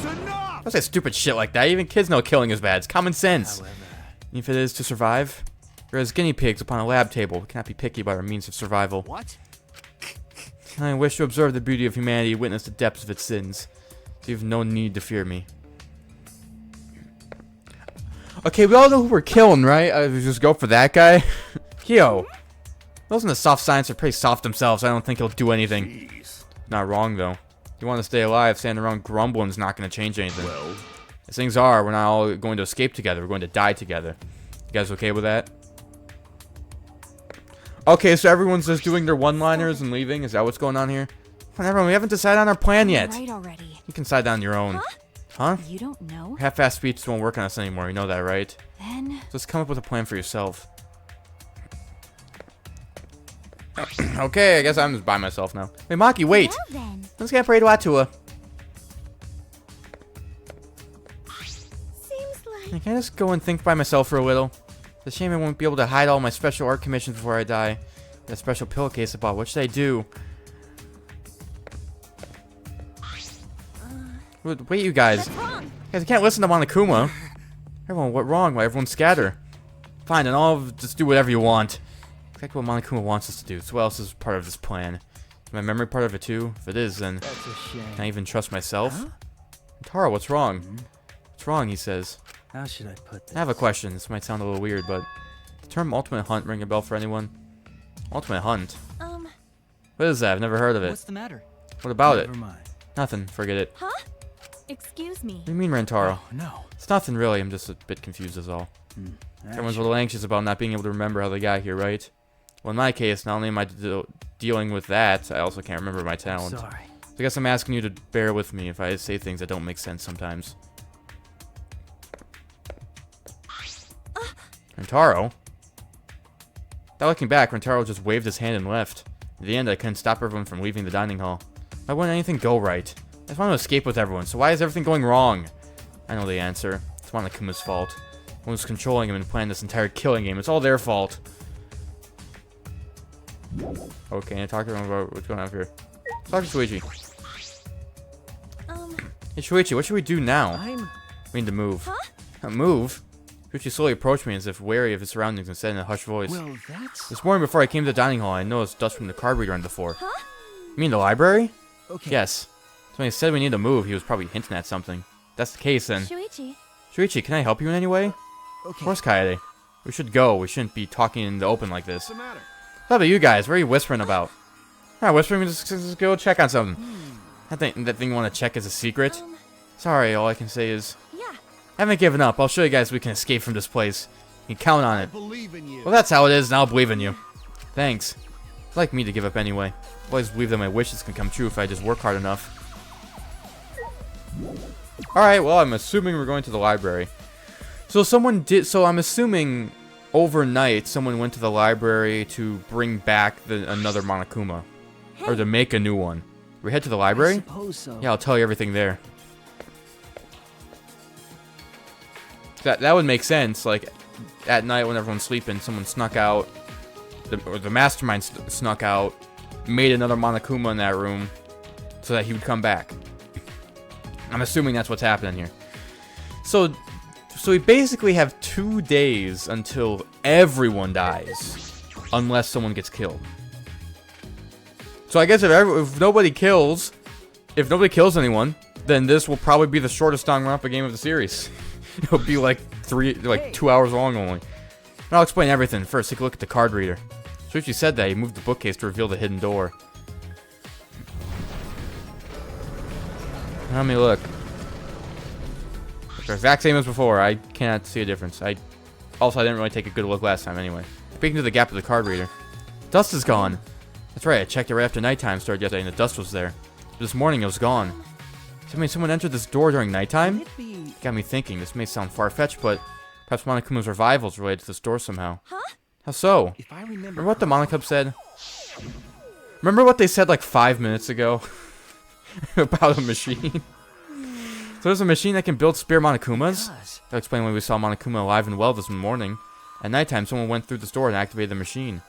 Don't say stupid shit like that. Even kids know killing is bad. It's common sense. However, If it is to survive, we're as guinea pigs upon a lab table. We cannot be picky about our means of survival. What? I wish to observe the beauty of humanity, witness the depths of its sins. So you have no need to fear me. Okay, we all know who we're killing, right? We just go for that guy. Yo. Those in the soft science are pretty soft themselves. I don't think he'll do anything. Not wrong, though. You want to stay alive, standing around grumbling's not going to change anything. Well, As things are, we're not all going to escape together. We're going to die together. You guys okay with that? Okay, so everyone's just doing their one-liners and leaving? Is that what's going on here? Come on, everyone, we haven't decided on our plan yet. Right already. You can decide on your own. Huh? You don't know? Half-assed speeches won't work on us anymore. You know that, right? Then Just come up with a plan for yourself. Okay, I guess I'm just by myself now. Hey, Maki, wait. Well then. Let's get ready to Atua. Seems like Can I just go and think by myself for a little? It's a shame I won't be able to hide all my special art commissions before I die. That special pillowcase I bought. What should I do? Wait, you guys. wrong. Guys, I can't listen to Monokuma. Everyone, what wrong? Why everyone scatter? Fine, and I'll just do whatever you want. Exactly what Monokuma wants us to do. So what else is part of this plan? Is my memory part of it too? If it is, then That's a shame. can I even trust myself? Taro, what's wrong? What's wrong, he says. How should I put this? I have a question. This might sound a little weird, but the term ultimate hunt ring a bell for anyone? Ultimate hunt? What is that? I've never heard of it. What's the matter? What about it? Never mind. Nothing. Forget it. Huh? Excuse me. What do you mean, Rentaro? Oh, no. It's nothing really. I'm just a bit confused is all. Everyone's a little anxious about not being able to remember how they got here, right? Well, in my case, not only am I dealing with that, I also can't remember my talent. Sorry. So I guess I'm asking you to bear with me if I say things that don't make sense sometimes. Rentaro? Without looking back, Rentaro just waved his hand and left. In the end, I couldn't stop everyone from leaving the dining hall. Why wouldn't anything go right? I just want to escape with everyone, so why is everything going wrong? I know the answer. It's Monokuma's fault. One who's controlling him and planning this entire killing game. It's all their fault. Okay, and talk to him about what's going on here. Talk to Shuichi. Hey Shuichi, what should we do now? We need to move. Move? Shuichi slowly approached me as if wary of his surroundings and said in a hushed voice. Well, that's... This morning before I came to the dining hall, I noticed dust from the card reader on the floor. You mean the library? Okay. Yes. So when he said we need to move, he was probably hinting at something. If that's the case, then... Shuichi. Shuichi, can I help you in any way? Of Okay. course, Kaede. We should go. We shouldn't be talking in the open like this. What's the matter? How about you guys? What are you whispering about? Not whispering, just go check on something. That thing you want to check is a secret? Sorry, all I can say is... Yeah. I haven't given up. I'll show you guys we can escape from this place. You can count on it. Believe in you. Well, that's how it is, and I'll believe in you. Thanks. I'd like me to give up anyway. I always believe that my wishes can come true if I just work hard enough. Alright, well, I'm assuming we're going to the library. So I'm assuming overnight someone went to the library to bring back another Monokuma. Or to make a new one. We head to the I library? suppose so. Yeah, I'll tell you everything there. That would make sense. Like, at night when everyone's sleeping, someone snuck out. Or the mastermind snuck out. Made another Monokuma in that room. So that he would come back. I'm assuming that's what's happening here. So we basically have 2 days until everyone dies. Unless someone gets killed. So I guess if nobody kills anyone, then this will probably be the shortest Danganronpa game of the series. It'll be like 2 hours long only. And I'll explain everything. First, take a look at the card reader. Shuichi said that he moved the bookcase to reveal the hidden door. Let me look. It's the exact same as before. I cannot see a difference. I didn't really take a good look last time anyway. Speaking to the gap of the card reader. Dust is gone. That's right, I checked it right after nighttime started yesterday and the dust was there. But this morning it was gone. Does that mean someone entered this door during nighttime? Could it be... Got me thinking, this may sound far-fetched, but perhaps Monokuma's revival is related to this door somehow. How so? If I remember... Remember what the Monokuma said? Remember what they said like 5 minutes ago? About a machine? So there's a machine that can build spare Monokumas? Does. That'll explain why we saw Monokuma alive and well this morning. At nighttime, someone went through this door and activated the machine.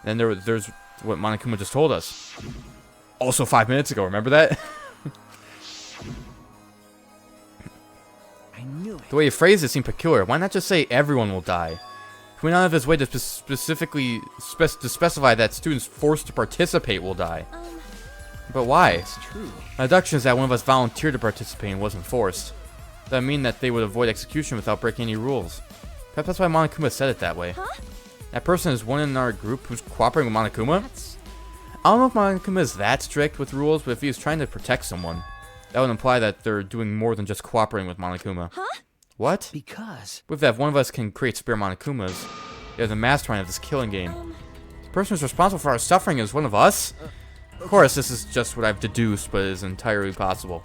And then there's what Monokuma just told us. Also 5 minutes ago, remember that? I knew it. The way he phrased it seemed peculiar. Why not just say everyone will die? He went out of his way to specifically specify that students forced to participate will die. But why? It's true. My deduction is that one of us volunteered to participate and wasn't forced. Does that mean that they would avoid execution without breaking any rules? Perhaps that's why Monokuma said it that way. That person is one in our group who's cooperating with Monokuma? I don't know if Monokuma is that strict with rules, but if he was trying to protect someone. That would imply that they're doing more than just cooperating with Monokuma. Huh? What? Because With that, if one of us can create spare Monokumas, they're the mastermind of this killing game. The person who's responsible for our suffering is one of us? Of course, this is just what I've deduced, but it is entirely possible.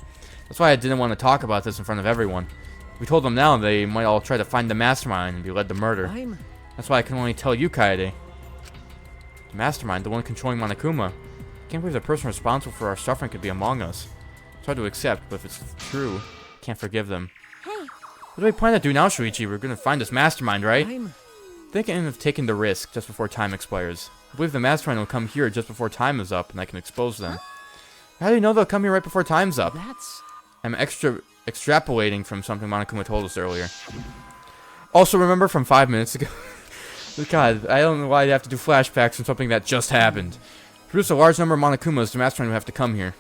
That's why I didn't want to talk about this in front of everyone. If we told them now, they might all try to find the mastermind and be led to murder. That's why I can only tell you, Kaede. The mastermind, the one controlling Monokuma. I can't believe the person responsible for our suffering could be among us. It's hard to accept, but if it's true, I can't forgive them. Hey. What do we plan to do now, Shuichi? We're gonna find this mastermind, right? Thinking of taking the risk just before time expires. I believe the mastermind will come here just before time is up, and I can expose them. How do you know they'll come here right before time's up? I'm extrapolating from something Monokuma told us earlier. Also, remember from 5 minutes ago? God, I don't know why you have to do flashbacks from something that just happened. To produce a large number of Monokumas, the mastermind would have to come here.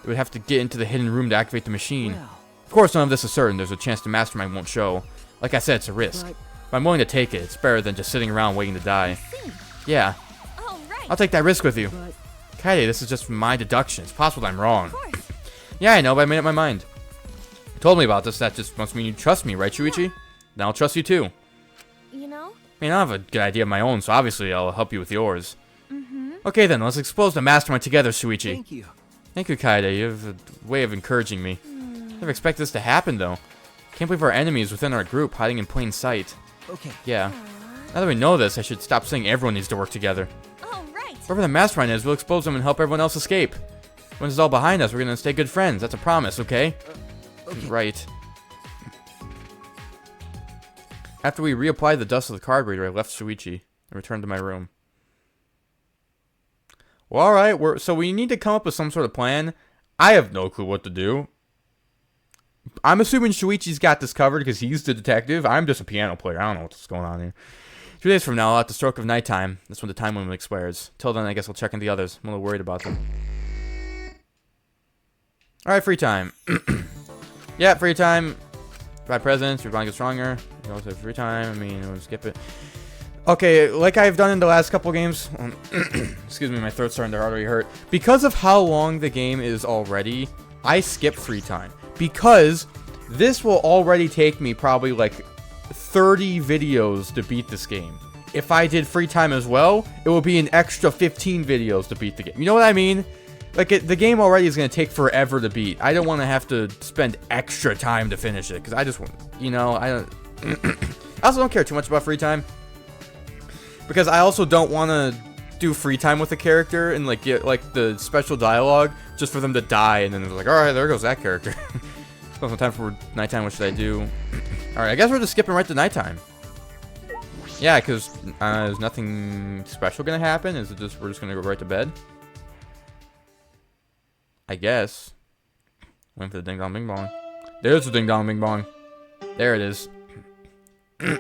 They would have to get into the hidden room to activate the machine. Of course, none of this is certain. There's a chance the mastermind won't show. Like I said, it's a risk. But I'm willing to take it. It's better than just sitting around waiting to die. Yeah. All right. I'll take that risk with you. Kaede, this is just my deduction. It's possible that I'm wrong. Yeah, I know, but I made up my mind. You told me about this. That just must mean you trust me, right, Shuichi? Then I'll trust you too. You know? I mean, I have a good idea of my own, so obviously I'll help you with yours. Okay then, let's expose the mastermind together, Shuichi. Thank you. Thank you, Kaede. You have a way of encouraging me. Never expect this to happen, though. Can't believe our enemy is within our group, hiding in plain sight. Okay. Yeah. Now that we know this, I should stop saying everyone needs to work together. All right. Whoever the mastermind is, we'll expose them and help everyone else escape. When it's all behind us, we're gonna stay good friends. That's a promise, okay? Okay. Right. After we reapplied the dust of the card reader, I left Shuichi and returned to my room. Well, alright, so we need to come up with some sort of plan. I have no clue what to do. I'm assuming Shuichi's got this covered because he's the detective. I'm just a piano player. I don't know what's going on here. 2 days from now, at the stroke of nighttime, that's when the time limit expires. Till then, I guess I'll check in the others. I'm a little worried about them. Alright, free time. Yeah, free time. Buy presents, your bond gets stronger. You also have free time. I mean, we'll skip it. Okay, like I've done in the last couple games. Excuse me, my throat's starting to already hurt. Because of how long the game is already, I skip free time. Because this will already take me probably like 30 videos to beat this game. If I did free time as well, it will be an extra 15 videos to beat the game. You know what I mean? Like, the game already is going to take forever to beat. I don't want to have to spend extra time to finish it. Because I just want, you know, I don't... I also don't care too much about free time. Because I also don't want to do free time with a character and, like, get, like, the special dialogue just for them to die. And then it's like, alright, there goes that character. Spend some time for nighttime. What should I do? Alright, I guess we're just skipping right to nighttime. Yeah, because there's nothing special going to happen. Is it just, we're just going to go right to bed? I guess. Waiting for the ding dong bing bong. There's the ding dong bing bong. There it is. There's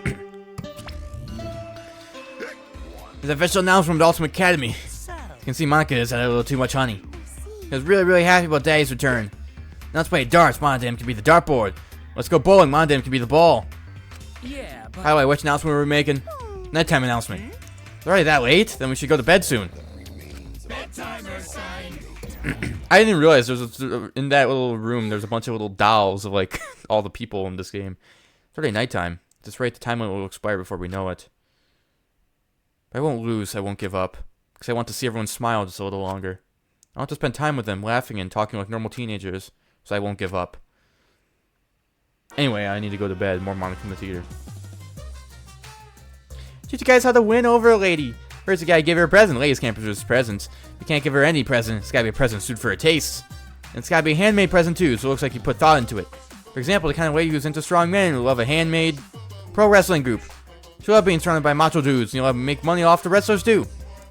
an official announcement from the Ultimate Academy. You can see Monica has had a little too much honey. He was really, really happy about Daddy's return. Now let's play darts. Mondam can be the dartboard. Let's go bowling. Mondam can be the ball. Yeah, but By the way, which announcement are we making? Nighttime announcement. It's already that late? Then we should go to bed soon. I didn't realize in that little room there's a bunch of little dolls of like all the people in this game. It's already nighttime. Just right, the time limit will expire before we know it. But I won't lose. I won't give up. Because I want to see everyone smile just a little longer. I want to spend time with them, laughing and talking like normal teenagers. So I won't give up. Anyway, I need to go to bed. More Monokuma Theater. Teach you guys how to win over a lady. First, you gotta give her a present. Ladies can't produce presents. You can't give her any present. It's gotta be a present suited for her taste. And it's gotta be a handmade present too, so it looks like you put thought into it. For example, the kind of lady who's into strong men who love a handmade pro wrestling group. She'll love being surrounded by macho dudes, and you'll have to make money off the wrestlers too.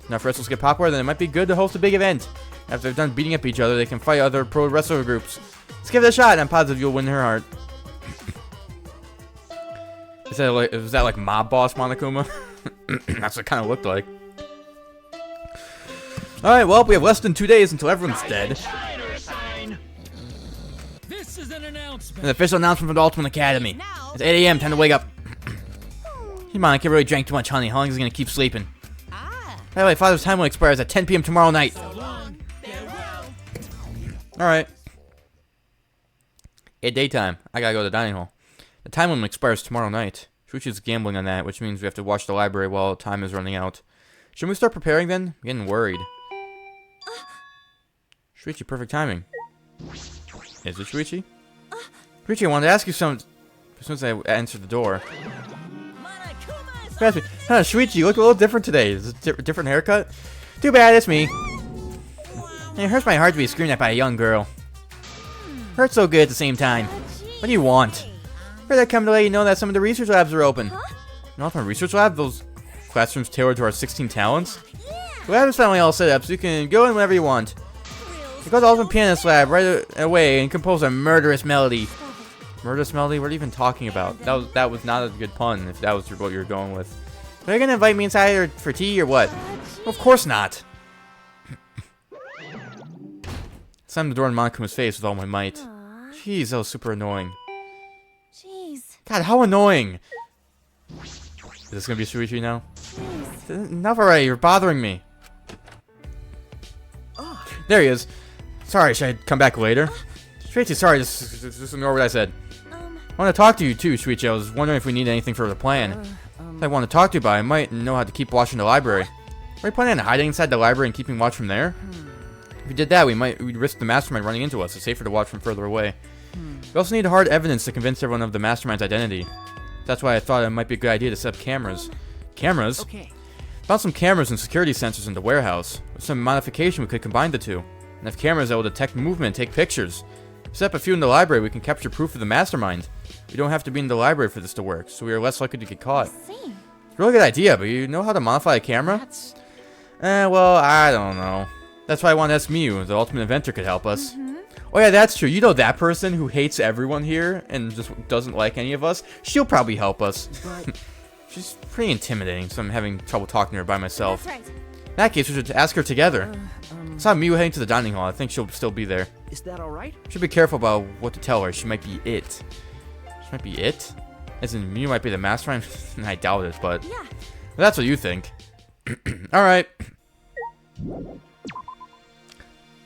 Now, if wrestlers get popular, then it might be good to host a big event. After they're done beating up each other, they can fight other pro wrestler groups. Let's give it a shot, and I'm positive you'll win her heart. Was that like mob boss Monokuma? That's what it kind of looked like. Alright, well, we have less than 2 days until everyone's dead. this is an announcement. An official announcement from the Ultimate Academy. It's 8 a.m. Time to wake up. Hey, Monica really drank too much honey. How long is he gonna keep sleeping? By the way, Father's time limit expires at 10 p.m. tomorrow night. Alright. Hey, daytime. I gotta go to the dining hall. The time limit expires tomorrow night. Shuichi's gambling on that, which means we have to watch the library while time is running out. Shouldn't we start preparing then? I'm getting worried. Shuichi, perfect timing. Is it Shuichi? Shuichi, I wanted to ask you something as soon as I answered the door. Huh, Shuichi, you look a little different today. Is it a different haircut? Too bad, it's me. It hurts my heart to be screamed at by a young girl. Hurts so good at the same time. What do you want? Heard I come to let you know that some of the research labs are open. Not from a research lab? Those classrooms tailored to our 16 talents? The lab is finally all set up, so you can go in whenever you want. You go to the Ultimate Pianist Lab right away and compose a murderous melody. Murderous melody? What are you even talking about? That was not a good pun, if that was what you were going with. Are you gonna invite me inside for tea or what? Of course not. Slammed the door in Monakuma's face with all my might. Jeez, that was super annoying. Jeez. God, how annoying! Is this gonna be Shuichi now? Enough already, you're bothering me. There he is. Sorry, should I come back later? Shuichi, sorry, just ignore what I said. I want to talk to you too, Shuichi. I was wondering if we need anything for the plan. I want to talk to you, but I might know how to keep watching the library. Are you planning on hiding inside the library and keeping watch from there? If we did that, we'd risk the mastermind running into us. It's safer to watch from further away. We also need hard evidence to convince everyone of the mastermind's identity. That's why I thought it might be a good idea to set up cameras. Cameras? Okay. Found some cameras and security sensors in the warehouse. With some modification, we could combine the two. And have cameras that will detect movement and take pictures. Set up a few in the library, we can capture proof of the mastermind. We don't have to be in the library for this to work, so we are less likely to get caught. It's a really good idea, but you know how to modify a camera? Well, I don't know. That's why I want to ask Miu. The ultimate inventor could help us. Oh yeah, that's true. You know that person who hates everyone here and just doesn't like any of us? She'll probably help us. She's pretty intimidating, so I'm having trouble talking to her by myself. That's right. In that case, we should ask her together. I saw Miu heading to the dining hall. I think she'll still be there. Is that alright? Should be careful about what to tell her. She might be it. She might be it? As in, Miu might be the mastermind? I doubt it, but... Yeah. That's what you think. Alright.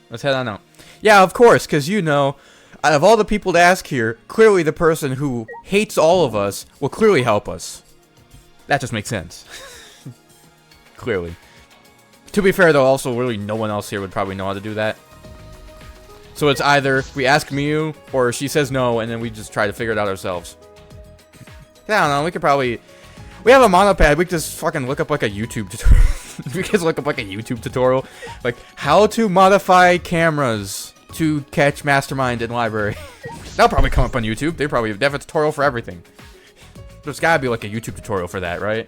Let's head on out. Yeah, of course, because you know, out of all the people to ask here, clearly the person who hates all of us will clearly help us. That just makes sense. Clearly. To be fair, though, also really no one else here would probably know how to do that. So it's either we ask Miu, or she says no, and then we just try to figure it out ourselves. I don't know, we could probably... We have a monopad, we could just fucking look up like a YouTube tutorial. We could look up like a YouTube tutorial. Like, how to modify cameras to catch Mastermind in library. That'll probably come up on YouTube. They have a tutorial for everything. There's gotta be like a YouTube tutorial for that, right?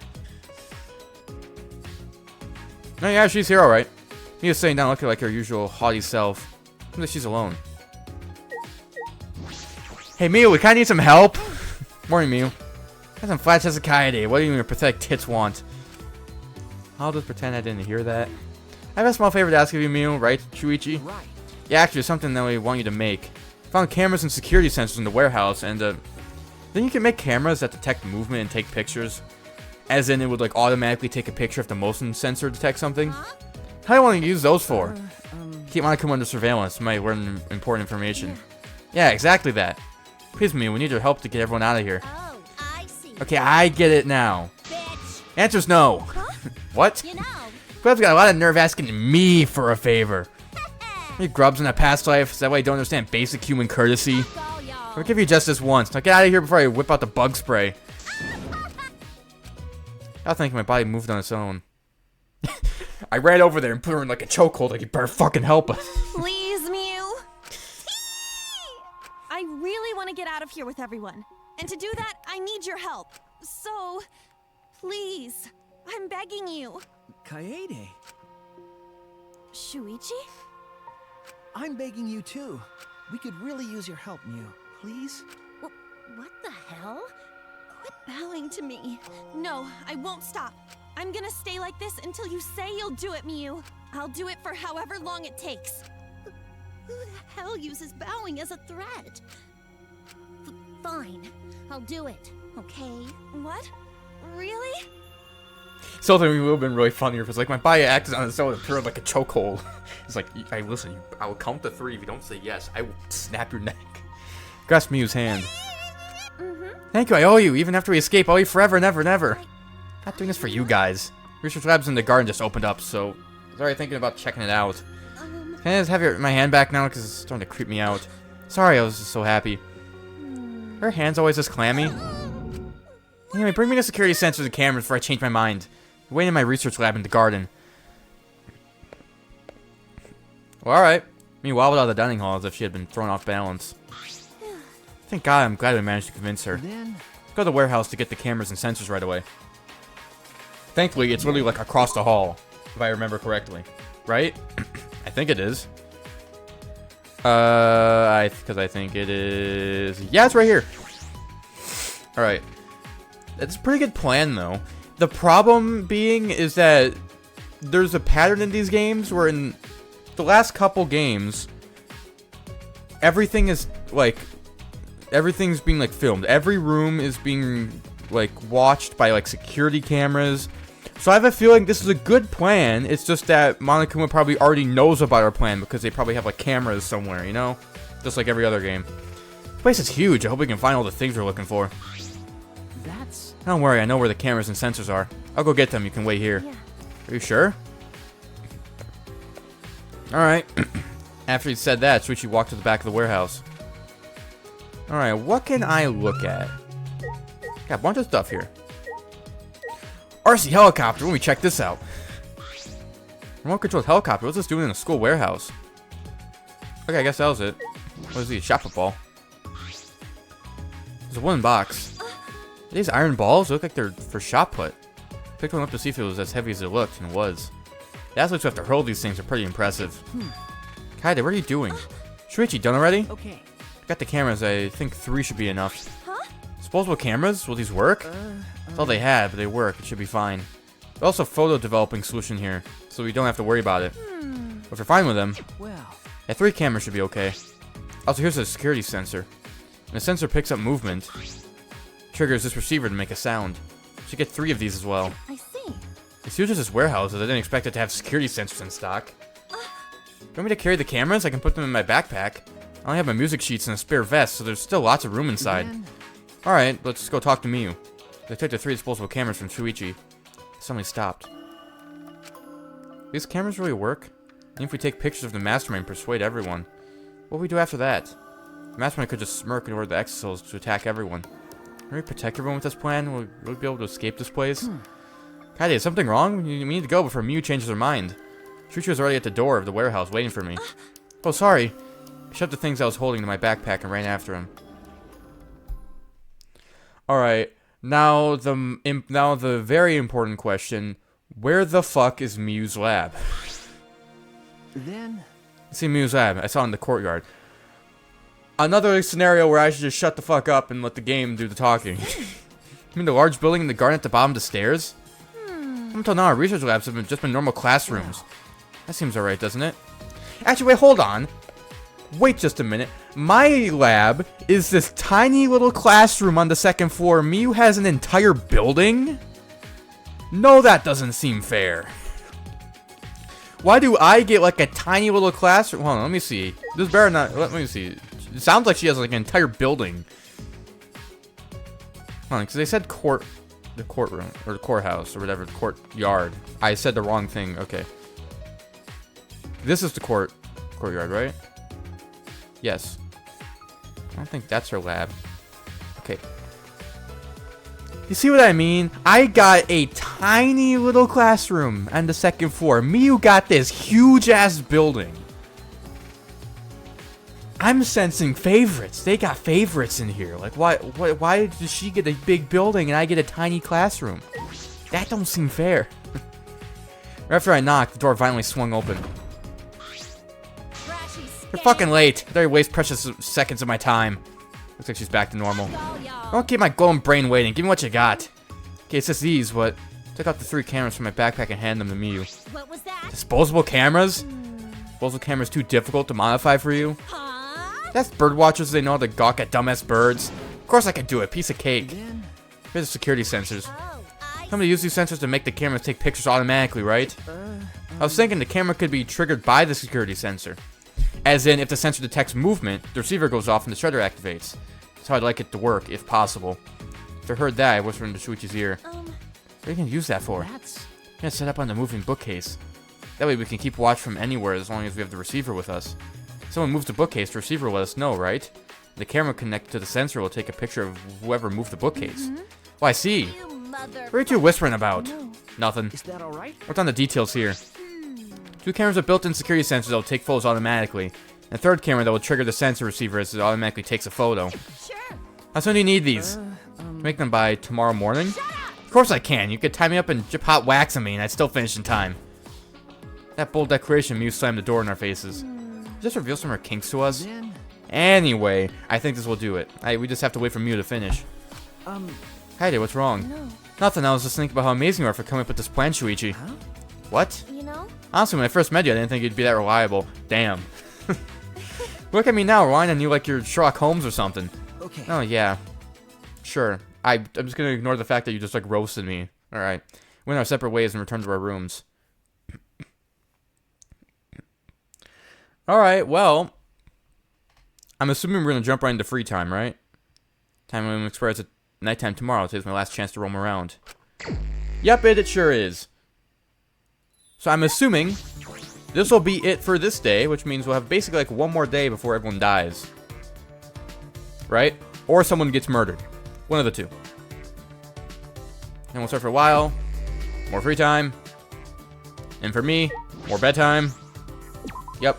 Oh yeah, she's here alright. Mia's sitting down looking like her usual haughty self. Seems like she's alone. Hey Mia, we kinda need some help. Morning, Mia. Got some flat Hezekiah Day. What do you your pathetic tits want? I'll just pretend I didn't hear that. I have a small favor to ask of you, Mia, right, Shuichi? Right. Yeah, actually, there's something that we want you to make. Found cameras and security sensors in the warehouse, and then you can make cameras that detect movement and take pictures. As in, it would like automatically take a picture if the motion sensor detects something. How do you want to use those for? Keep Monaco under surveillance. Might learn important information. Yeah, exactly that. Please, Mia, we need your help to get everyone out of here. Oh, I see. Okay, I get it now. Bitch. Answer's no. What? You know. Grub's got a lot of nerve asking me for a favor. You grubs in a past life, is that why you don't understand basic human courtesy? All y'all. I'll give you just this once. Now get out of here before I whip out the bug spray. I think my body moved on its own. I ran over there and put her in like a chokehold, like you better fucking help us. Please, Mew. I really want to get out of here with everyone. And to do that, I need your help. So, please, I'm begging you. Kaede, Shuichi? I'm begging you too. We could really use your help, Mew. Please? What the hell? Quit bowing to me. No, I won't stop. I'm gonna stay like this until you say you'll do it, Mew. I'll do it for however long it takes. Who the hell uses bowing as a threat? Fine. I'll do it, okay? What? Really? Something would have been really funnier if it's like my body acts on its own and put her in like a chokehold. It's like, hey, listen, I will count to 3. If you don't say yes, I will snap your neck. Grasp Mew's hand. Thank you, I owe you. Even after we escape, I'll owe you forever and ever and ever. Not doing this for you guys. Research labs in the garden just opened up, so I was already thinking about checking it out. Can I just have my hand back now? Because it's starting to creep me out. Sorry, I was just so happy. Her hand's always this clammy. Anyway, bring me the security sensors and cameras before I change my mind. I'm waiting in my research lab in the garden. Well, alright. Me wobbled out of the dining hall as if she had been thrown off balance. Thank God, I'm glad we managed to convince her. Let's go to the warehouse to get the cameras and sensors right away. Thankfully, it's really like across the hall, if I remember correctly. Right? I think it is. Because I think it is... Yeah, it's right here. Alright. It's a pretty good plan, though. The problem being is that there's a pattern in these games where in the last couple games, everything is, like... Everything's being, like, filmed. Every room is being, like, watched by, like, security cameras. So I have a feeling this is a good plan. It's just that Monokuma probably already knows about our plan because they probably have, like, cameras somewhere, you know? Just like every other game. This place is huge. I hope we can find all the things we're looking for. Don't worry, I know where the cameras and sensors are. I'll go get them. You can wait here. Yeah. Are you sure? Alright. After he said that, Shuichi walked to the back of the warehouse. Alright, what can I look at? Got a bunch of stuff here. RC helicopter, let me check this out. Remote controlled helicopter, what's this doing in a school warehouse? Okay, I guess that was it. What is he, a shot football? There's a wooden box. Are these iron balls? They look like they're for shot put. Picked one up to see if it was as heavy as it looked, and it was. The athletes who have to hurl these things are pretty impressive. Kaide, what are you doing? Shuichi, done already? Okay. Got the cameras, I think 3 should be enough. Disposable cameras? Will these work? That's all they had, but they work. It should be fine. There's also a photo developing solution here, so we don't have to worry about it. But if you're fine with them, yeah, 3 cameras should be okay. Also, here's a security sensor. And the sensor picks up movement. Triggers this receiver to make a sound. Should get 3 of these as well. I see. It's huge as this warehouse, I didn't expect it to have security sensors in stock. You want me to carry the cameras? I can put them in my backpack. I only have my music sheets and a spare vest, so there's still lots of room inside. Alright, let's go talk to Miyu. They took the 3 disposable cameras from Shuichi. Suddenly stopped. These cameras really work? Even if we take pictures of the mastermind and persuade everyone. What will we do after that? The mastermind could just smirk and order the exosuls to attack everyone. Can we protect everyone with this plan? Will we be able to escape this place? Kaide, is something wrong? We need to go before Miyu changes her mind. Shuichi was already at the door of the warehouse waiting for me. Oh, sorry. I shoved the things I was holding into my backpack and ran after him. Alright, now the very important question. Where the fuck is Miyu's lab? See Miyu's lab. I saw it in the courtyard. Another scenario where I should just shut the fuck up and let the game do the talking. You mean the large building in the garden at the bottom of the stairs? Up until now, our research labs have just been normal classrooms. That seems alright, doesn't it? Actually, wait, hold on. Wait just a minute. My lab is this tiny little classroom on the 2nd floor. Miyu has an entire building? No, that doesn't seem fair. Why do I get like a tiny little classroom? Hold on, let me see. This better not. Let me see. It sounds like she has like an entire building. Hold on, because they said the courtroom or the courthouse or whatever, the courtyard. I said the wrong thing. Okay. This is the courtyard, right? Yes. I don't think that's her lab. Okay. You see what I mean? I got a tiny little classroom on the 2nd floor. Miyu got this huge ass building. I'm sensing favorites. They got favorites in here. Like, why does she get a big building and I get a tiny classroom? That don't seem fair. Right after I knocked, the door finally swung open. You're fucking late. I waste precious seconds of my time. Looks like she's back to normal. Don't keep my glowing brain waiting. Give me what you got. Okay, it's just these, but took out the 3 cameras from my backpack and hand them to Miyu. What was that? Disposable cameras? Disposable cameras too difficult to modify for you? That's bird watchers. They know how to gawk at dumbass birds. Of course I can do it. Piece of cake. Here's the security sensors. Somebody use these sensors to make the cameras take pictures automatically, right? I was thinking the camera could be triggered by the security sensor. As in, if the sensor detects movement, the receiver goes off and the shredder activates. That's how I'd like it to work, if possible. After I heard that, I whispered into Shuichi's ear. What are you gonna use that for? That's... I'm gonna set up on the moving bookcase. That way we can keep watch from anywhere as long as we have the receiver with us. If someone moves the bookcase, the receiver will let us know, right? The camera connected to the sensor will take a picture of whoever moved the bookcase. Oh, I see. What are you two whispering about? Nothing. Is that alright? What's on the details here? 2 cameras with built-in security sensors that will take photos automatically. And a 3rd camera that will trigger the sensor receiver as it automatically takes a photo. Sure. How soon do you need these? Make them by tomorrow morning? Of course I can. You could tie me up and drip hot wax on me and I'd still finish in time. That bold declaration Mew slammed the door in our faces. Does this reveal some of her kinks to us? Then... Anyway, I think this will do it. We just have to wait for Mew to finish. Hey, what's wrong? No. Nothing, I was just thinking about how amazing you are for coming up with this plan, Shuichi. Huh? What? You know? Honestly, when I first met you, I didn't think you'd be that reliable. Damn. Look at me now, relying on you like you're Sherlock Holmes or something. Okay. Oh, yeah. Sure. I'm just gonna ignore the fact that you just, like, roasted me. Alright. We went our separate ways and returned to our rooms. Alright, well... I'm assuming we're gonna jump right into free time, right? Time limit expires at nighttime tomorrow. Today's my last chance to roam around. Yep, it sure is. So I'm assuming this will be it for this day, which means we'll have basically like one more day before everyone dies. Right? Or someone gets murdered. One of the two. And we'll start for a while. More free time. And for me, more bedtime. Yep.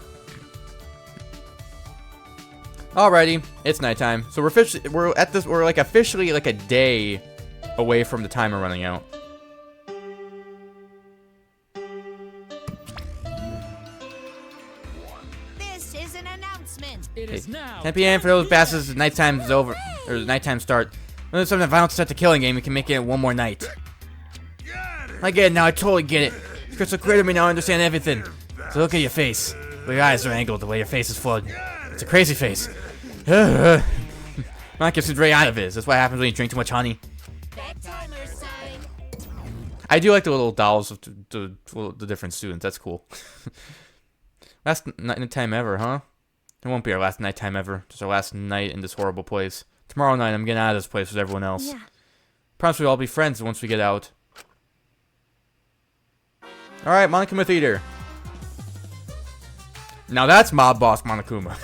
Alrighty, it's nighttime. So we're like officially like a day away from the timer running out. This is an announcement. It is now. 10 p.m. for those bastards. Nighttime is over, or nighttime start. When there's something violent to start the killing game, we can make it one more night. I get it now. I totally get it. It's crystal clear to me now. I understand everything. So look at your face. The way your eyes are angled, the way your face is flooded. It's a crazy face. Mike gets his ray out of his. That's what happens when you drink too much honey. Bedtimer sign. I do like the little dolls of the different students. That's cool. Last nighttime ever, huh? It won't be our last nighttime ever. Just our last night in this horrible place. Tomorrow night, I'm getting out of this place with everyone else. Yeah. Promise we'll all be friends once we get out. Alright, Monokuma Theater. Now that's Mob Boss Monokuma.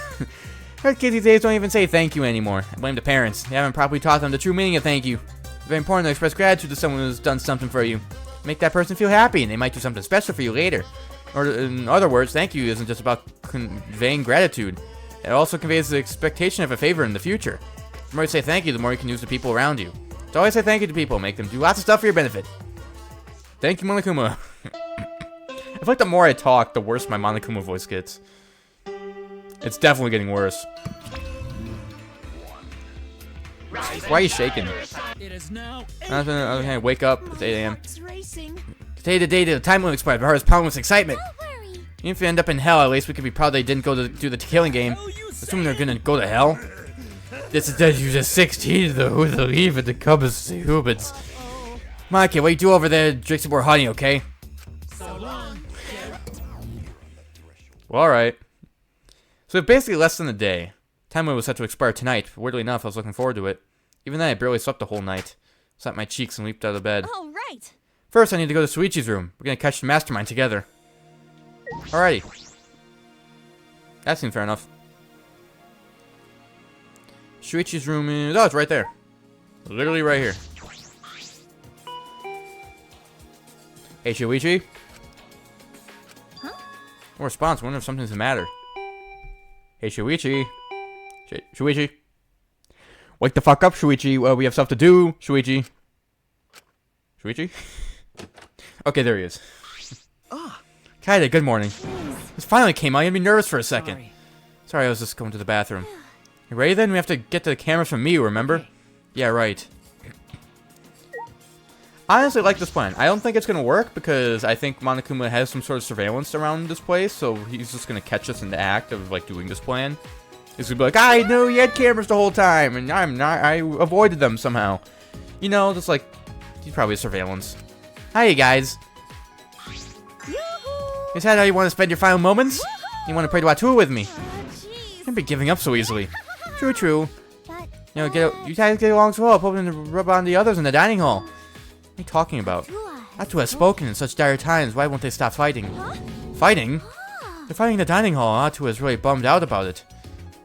Our kids these days don't even say thank you anymore. I blame the parents. They haven't properly taught them the true meaning of thank you. It's very important to express gratitude to someone who's done something for you. Make that person feel happy, and they might do something special for you later. Or in other words, thank you isn't just about conveying gratitude. It also conveys the expectation of a favor in the future. The more you say thank you, the more you can use the people around you. So always say thank you to people. Make them do lots of stuff for your benefit. Thank you, Monokuma. I feel like the more I talk, the worse my Monokuma voice gets. It's definitely getting worse. Why are you shaking? It is now. I'm gonna wake up. It's 8 a.m. It's racing. Today the day the time limit expired. My heart is pounding with excitement. Don't worry. Even if we end up in hell, at least we can be proud they didn't go to do the killing game. Assuming they're gonna go to hell. This is that you're just 16 though. Who will leave it to come as humans? Mikey, what you do over there? Drink some more honey, okay? So long. Well, alright. So basically less than a day. Time limit was set to expire tonight, but weirdly enough, I was looking forward to it. Even then, I barely slept the whole night. Slapped my cheeks and leaped out of bed. All right. First, I need to go to Suichi's room. We're gonna catch the mastermind together. Alrighty. That seems fair enough. Shuichi's room is... Oh, it's right there. Literally right here. Hey, Shuichi? Huh? No response. I wonder if something's the matter. Hey, Shuichi. Shuichi. Wake the fuck up, Shuichi. Well, we have stuff to do, Shuichi. Shuichi? Okay, there he is. Kaede, good morning. This finally came out. You made me nervous for a second. Sorry, I was just going to the bathroom. You ready then? We have to get to the cameras from Miu, remember? Okay. Yeah, right. I honestly like this plan. I don't think it's going to work because I think Monokuma has some sort of surveillance around this place, so he's just going to catch us in the act of, like, doing this plan. He's going to be like, I knew you had cameras the whole time, and I avoided them somehow. You know, just like, he's probably surveillance. Hi, you guys. Is that how you want to spend your final moments? You want to play Watu with me? Can't be giving up so easily. True, true. But You know, you guys get along so well, hoping to rub on the others in the dining hall. What are you talking about? Atu has spoken in such dire times. Why won't they stop fighting? Fighting? They're fighting in the dining hall. Atu is really bummed out about it.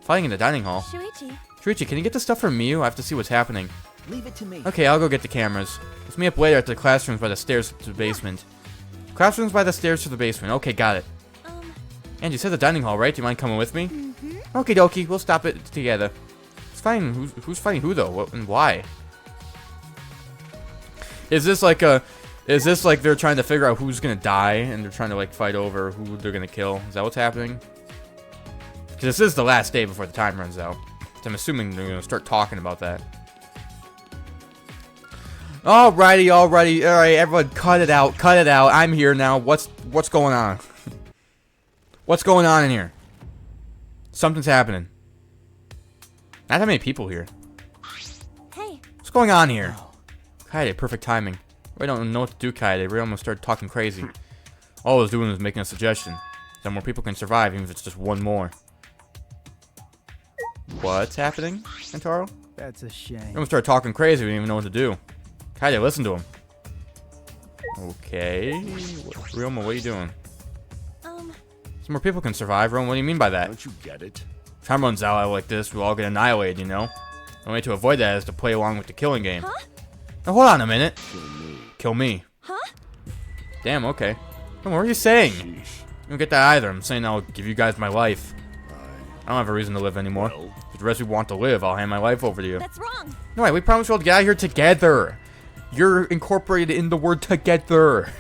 Fighting in the dining hall. Shuichi. Shuichi, can you get the stuff from Miu? I have to see what's happening. Leave it to me. Okay, I'll go get the cameras. Let's meet up later at the classrooms by the stairs to the basement. Classrooms by the stairs to the basement. Okay, got it. And you said the dining hall, right? Do you mind coming with me? Okie dokie, we'll stop it together. It's fine. Who's fighting who though? What and why? Is this like they're trying to figure out who's gonna die and they're trying to like fight over who they're gonna kill? Is that what's happening? Because this is the last day before the time runs out. So I'm assuming they're gonna start talking about that. Alrighty, alright, everyone, cut it out, I'm here now. What's going on? What's going on in here? Something's happening. Not that many people here. Hey. What's going on here? Kaede, perfect timing. I don't know what to do, Kaede. We almost started talking crazy. All I was doing was making a suggestion. That more people can survive, even if it's just one more. What's happening, Kentaro? That's a shame. We almost started talking crazy. We didn't even know what to do. Kaede, listen to him. Okay. Ryoma, what are you doing? Some more people can survive. Ryoma, what do you mean by that? Don't you get it? If time runs out like this, we'll all get annihilated, you know? The only way to avoid that is to play along with the killing game. Huh? Now, hold on a minute. Kill me. Kill me. Huh? Damn, okay. What are you saying? Sheesh. I don't get that either. I'm saying I'll give you guys my life. I don't have a reason to live anymore. Well. If the rest of you want to live, I'll hand my life over to you. That's wrong. No, wait, we promised we'll get out of here together. You're incorporated in the word together.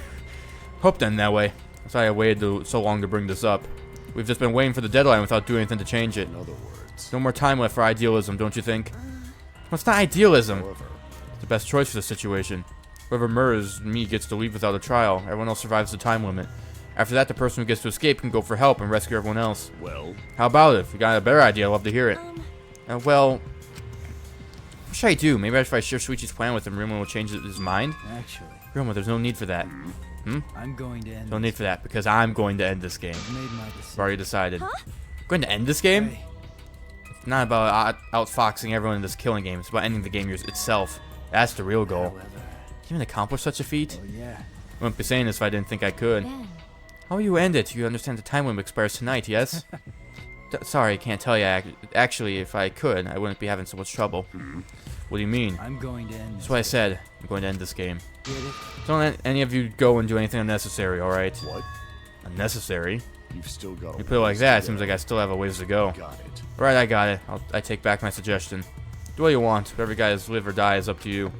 Hope then that way. That's why I waited so long to bring this up. We've just been waiting for the deadline without doing anything to change it. In other words. No more time left for idealism, don't you think? Well, it's not idealism. However. It's the best choice for the situation. Whoever murders me gets to leave without a trial. Everyone else survives the time limit. After that, the person who gets to escape can go for help and rescue everyone else. Well. How about it? If you got a better idea, I'd love to hear it. Well, what should I do? Maybe if I share Shuichi's plan with him, Ryoma will change his mind? Actually, Ryoma, there's no need for that. I'm going to end. No need for that, because I'm going to end this game. I've made my I've decision. already decided. Going to end this game? Hey, It's not about outfoxing everyone in this killing game. It's about ending the game itself. That's the real goal. however, Can you even accomplish such a feat? oh yeah. I wouldn't be saying this if I didn't think I could. Ben. How will you end it? You understand the time limit expires tonight, yes? Sorry, I can't tell you. Actually, if I could, I wouldn't be having so much trouble. What do you mean? I'm going to end. That's what I said. I'm going to end this game. Get it? Don't let any of you go and do anything unnecessary, alright? What? Unnecessary? You've still got. You put it like that, it seems like I still have a ways to go. Got it. Right, I got it. I take back my suggestion. Do what you want. Whatever guys live or die is up to you.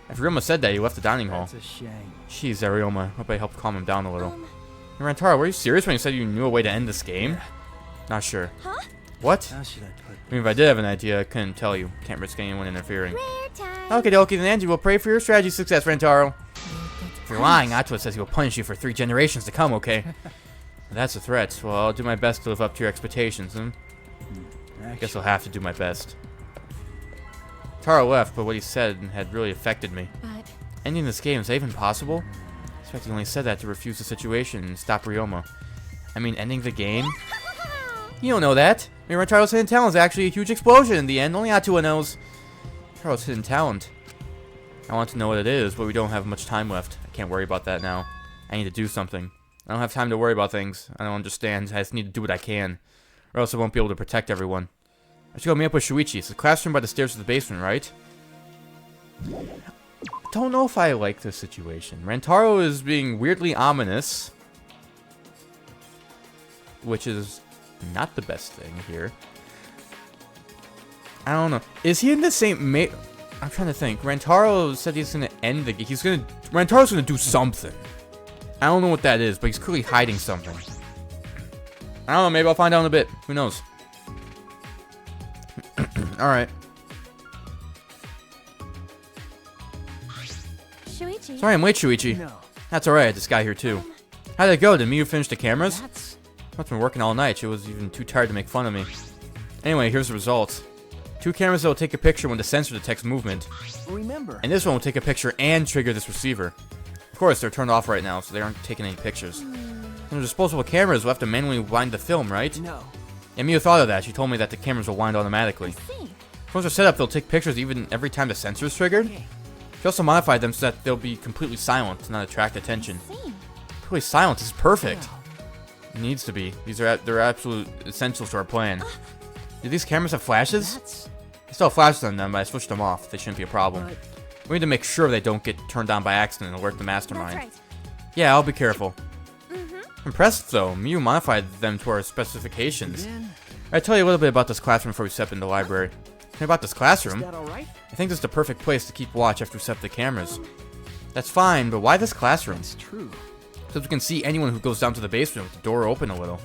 If Ryoma said that, he left the dining hall. That's a shame. Jeez, Ryoma. Hope I helped calm him down a little. Hey, Rantaro, were you serious when you said you knew a way to end this game? Not sure. Huh? What? How should I put I mean, if I did have an idea, I couldn't tell you. Can't risk anyone interfering. rare time. Okay, dokie, then Angie will pray for your strategy success, Rantaro. If you're lying, Atwa says he will punish you for 3 generations to come, okay? That's a threat. Well, I'll do my best to live up to your expectations, I guess I'll have to do my best. Taro left, but what he said had really affected me. But Ending this game, is that even possible? I expect he only said that to refuse the situation and stop Ryoma. I mean, ending the game? You don't know that. I mean, Taro's hidden talent is actually a huge explosion in the end. Only Atua knows. Taro's hidden talent. I want to know what it is, but we don't have much time left. I can't worry about that now. I need to do something. I don't have time to worry about things. I don't understand. I just need to do what I can. Or else I won't be able to protect everyone. I should go meet up with Shuichi. It's the classroom by the stairs to the basement, right? I don't know if I like this situation. Rantaro is being weirdly ominous. Which is not the best thing here. I don't know. Is he in the same... I'm trying to think. Rantaro said he's going to end the... Rantaro's going to do something. I don't know what that is, but he's clearly hiding something. I don't know. Maybe I'll find out in a bit. Who knows? Alright. Shuichi. Sorry I'm late, Shuichi. No. That's alright. I just got here too. How'd it go? Did Miyu finish the cameras? That's I've been working all night. She was even too tired to make fun of me. Anyway, here's the results. 2 cameras that will take a picture when the sensor detects movement. remember. And this one will take a picture and trigger this receiver. Of course, they're turned off right now, so they aren't taking any pictures. And the disposable cameras will have to manually wind the film, right? No. And Miu thought of that. She told me that the cameras will wind automatically. See. Once they're set up, they'll take pictures even every time the sensor's triggered. Okay. She also modified them so that they'll be completely silent to not attract attention. See. Completely silent is perfect. It needs to be. They're absolute essentials to our plan. Do these cameras have flashes? That's... They still have flashes on them, but I switched them off. They shouldn't be a problem. But... We need to make sure they don't get turned on by accident and alert the mastermind. That's right. Yeah, I'll be careful. Impressed though, Miu modified them to our specifications. Then, I'll tell you a little bit about this classroom before we step into the library. Hey, about this is classroom, that alright? I think this is the perfect place to keep watch after we set up the cameras. That's fine, but why this classroom? That's true. So we can see anyone who goes down to the basement with the door open a little.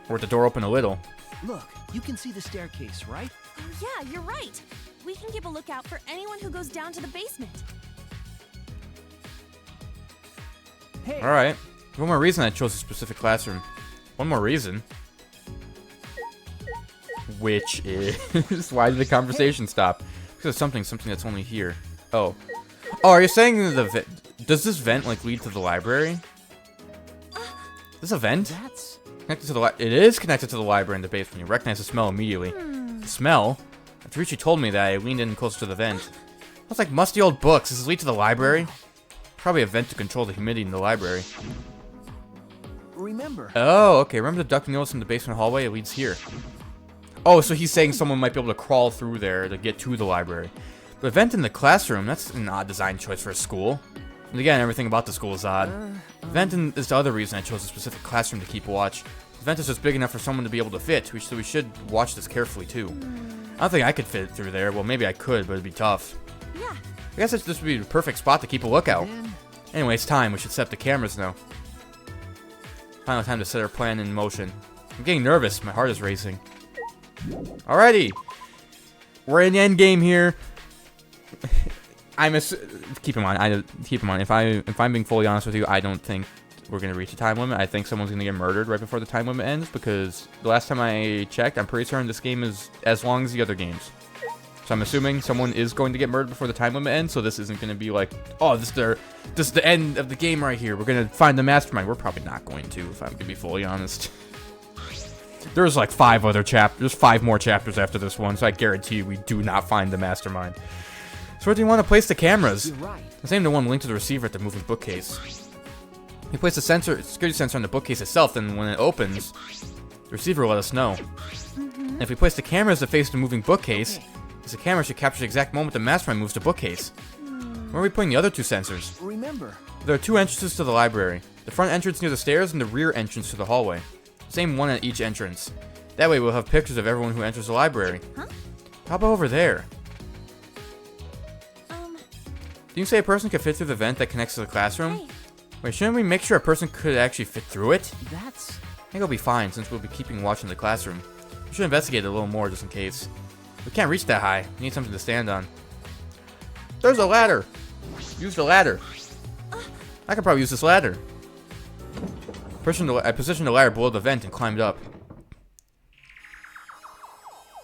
Or with the door open a little. Look, you can see the staircase, right? Oh, yeah, you're right. We can keep a lookout for anyone who goes down to the basement. Hey, Alright. One more reason I chose a specific classroom. One more reason. Which is... why did the conversation stop? Because of something that's only here. Oh. Oh, are you saying the does this vent, like, lead to the library? Is this a vent? that's... Connected to the it is connected to the library in the basement. You recognize the smell immediately. The smell? After Richie told me that, I leaned in closer to the vent. That's like musty old books. Does this lead to the library? Probably a vent to control the humidity in the library. Remember, Oh, okay. Remember the ducting notice in the basement hallway? It leads here. Oh, so he's saying someone might be able to crawl through there to get to the library. But a vent in the classroom, that's an odd design choice for a school. And again, everything about the school is odd. Vent is the other reason I chose a specific classroom to keep watch. The vent is just big enough for someone to be able to fit, so we should watch this carefully too. I don't think I could fit through there. Well, maybe I could, but it'd be tough. Yeah. I guess this would be the perfect spot to keep a lookout. then... Anyway, it's time. We should set up the cameras now. Final time to set our plan in motion. I'm getting nervous. My heart is racing. Alrighty. We're in the end game here. Keep in mind. If I'm being fully honest with you, I don't think we're gonna reach the time limit. I think someone's gonna get murdered right before the time limit ends because the last time I checked, I'm pretty certain this game is as long as the other games. So I'm assuming someone is going to get murdered before the time limit ends. So this isn't gonna be like, oh, this is the end of the game right here. We're gonna find the mastermind. We're probably not going to, if I'm gonna be fully honest. There's like 5 other chapters. There's 5 more chapters after this one, so I guarantee you we do not find the mastermind. So where do you want to place the cameras? You're right. The same the one linked to the receiver at the moving bookcase. You place the security sensor on the bookcase itself, then when it opens, the receiver will let us know. And if we place the cameras that face the moving bookcase, the camera should capture the exact moment the mastermind moves the bookcase. Where are we putting the other 2 sensors? Remember, There are 2 entrances to the library. The front entrance near the stairs and the rear entrance to the hallway. Same one at each entrance. That way we'll have pictures of everyone who enters the library. Huh? How about over there? Did you say a person could fit through the vent that connects to the classroom? Hey. Wait, shouldn't we make sure a person could actually fit through it? that's... I think it'll be fine since we'll be keeping watch in the classroom. We should investigate it a little more just in case. We can't reach that high. We need something to stand on. There's a ladder! Use the ladder. I could probably use this ladder. I positioned the ladder below the vent and climbed up.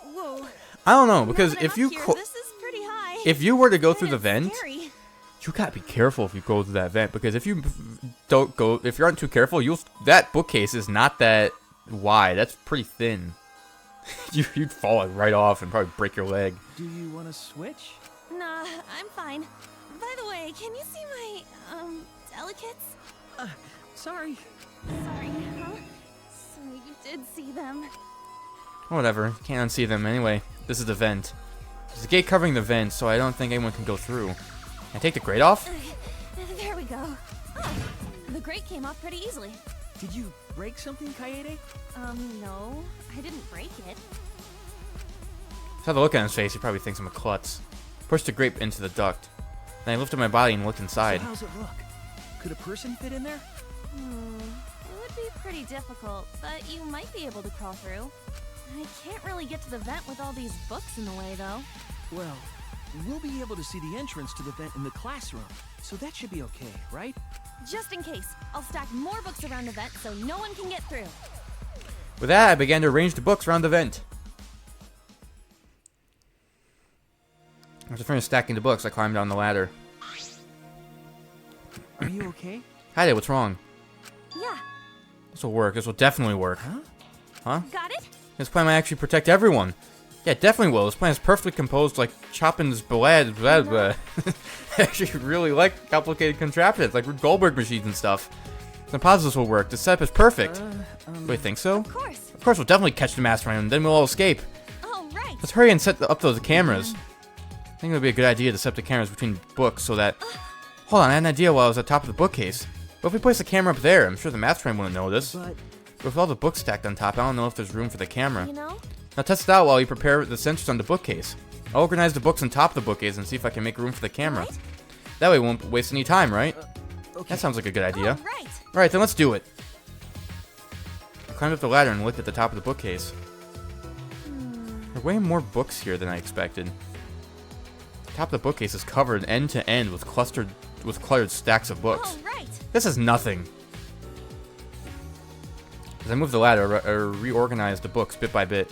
Whoa. I don't know, because Now that if I'm you up here, this is pretty high. if you were to go And through the it's vent, scary. you gotta be careful if you go through that vent, because if you if you aren't too careful, that bookcase is not that wide. That's pretty thin. You'd fall right off and probably break your leg. Do you want to switch? Nah, I'm fine. By the way, can you see my, delicates? Sorry. Sorry, huh? So you did see them. Whatever, can't unsee them anyway. This is the vent. There's a gate covering the vent, so I don't think anyone can go through. Can I take the grate off? There we go. Oh, the grate came off pretty easily. Did you break something, Kaede? No, I didn't break it. Saw the look on his face, he probably thinks I'm a klutz. Pushed the grate into the duct. Then I lifted my body and looked inside. So how's it look? Could a person fit in there? It would be pretty difficult, but you might be able to crawl through. I can't really get to the vent with all these books in the way, though. Well, we'll be able to see the entrance to the vent in the classroom, so that should be okay, right? Just in case, I'll stack more books around the vent so no one can get through. With that, I began to arrange the books around the vent. After finished stacking the books, I climbed down the ladder. Are you okay? Hi there, what's wrong? Yeah, This will work. This will definitely work. Huh? Huh? got it? This plan might actually protect everyone. Yeah, it definitely will. This plan is perfectly composed like Chopin's blah blah blah. I actually really like complicated contraptions, like Rube Goldberg machines and stuff. I'm positive this will work. This setup is perfect. Wait, think so? Of course. Of course, we'll definitely catch the mastermind, and then we'll all escape. All right. Let's hurry and set up those cameras. I think it would be a good idea to set up the cameras between books so that... Hold on, I had an idea while I was at the top of the bookcase. What if we place the camera up there? I'm sure the mastermind wouldn't notice. But with all the books stacked on top, I don't know if there's room for the camera. You know? Now test it out while you prepare the sensors on the bookcase. I'll organize the books on top of the bookcase and see if I can make room for the camera. Right? That way we won't waste any time, right? Okay. That sounds like a good idea. All right. Alright, then let's do it. I climbed up the ladder and looked at the top of the bookcase. There are way more books here than I expected. The top of the bookcase is covered end to end with cluttered stacks of books. All right. This is nothing. As I move the ladder, I reorganize the books bit by bit.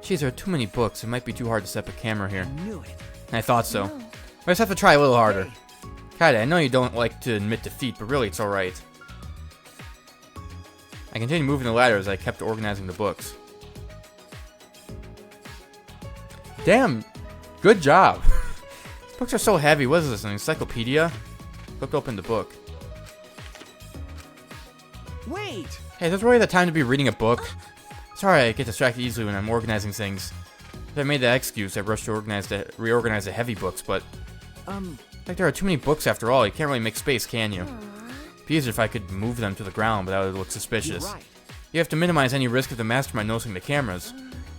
Geez, there are too many books. It might be too hard to set up a camera here. I knew it. I thought so. No. I just have to try a little harder. Hey. Kaede, I know you don't like to admit defeat, but really it's alright. I continued moving the ladder as I kept organizing the books. Damn! Good job! These books are so heavy. What is this, an encyclopedia? Flip open the book. Wait! Hey, there's really the time to be reading a book. Sorry, I get distracted easily when I'm organizing things. If I made that excuse, I rushed to reorganize the heavy books, but... Like there are too many books after all. You can't really make space, can you? It'd be easier if I could move them to the ground, but that would look suspicious. You're right. You have to minimize any risk of the mastermind noticing the cameras.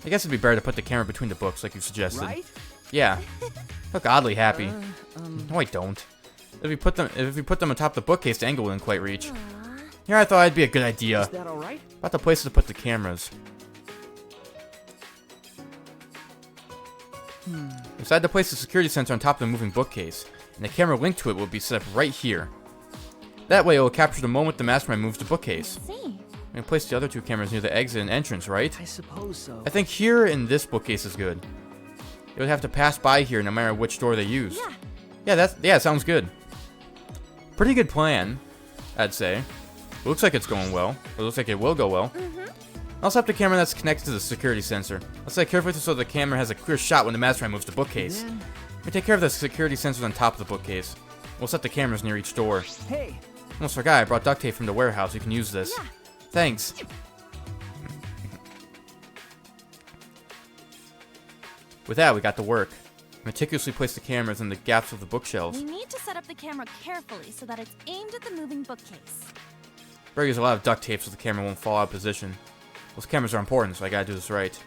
I guess it'd be better to put the camera between the books, like you suggested. Right? Yeah. Look oddly happy. No, I don't. If we put them on top of the bookcase, the angle wouldn't quite reach. Here, I thought it'd be a good idea. Is that all right? About the places to put the cameras. Decide to place the security sensor on top of the moving bookcase, and the camera linked to it will be set up right here. That way, it will capture the moment the mastermind moves the bookcase. See. I'm gonna place the other two cameras near the exit and entrance, right? I suppose so. I think here in this bookcase is good. They would have to pass by here no matter which door they use. Yeah. Yeah, sounds good. Pretty good plan, I'd say. It looks like it's going well. It looks like it will go well. I'll set up the camera that's connected to the security sensor. I'll set it carefully so the camera has a clear shot when the mastermind moves the bookcase. Then- We take care of the security sensors on top of the bookcase. We'll set the cameras near each door. Hey! Almost forgot, I brought duct tape from the warehouse. You can use this. Yeah. Thanks. With that, we got to work. Meticulously place the cameras in the gaps of the bookshelves. We need to set up the camera carefully so that it's aimed at the moving bookcase. Better use a lot of duct tape so the camera won't fall out of position. Those cameras are important, so I gotta do this right.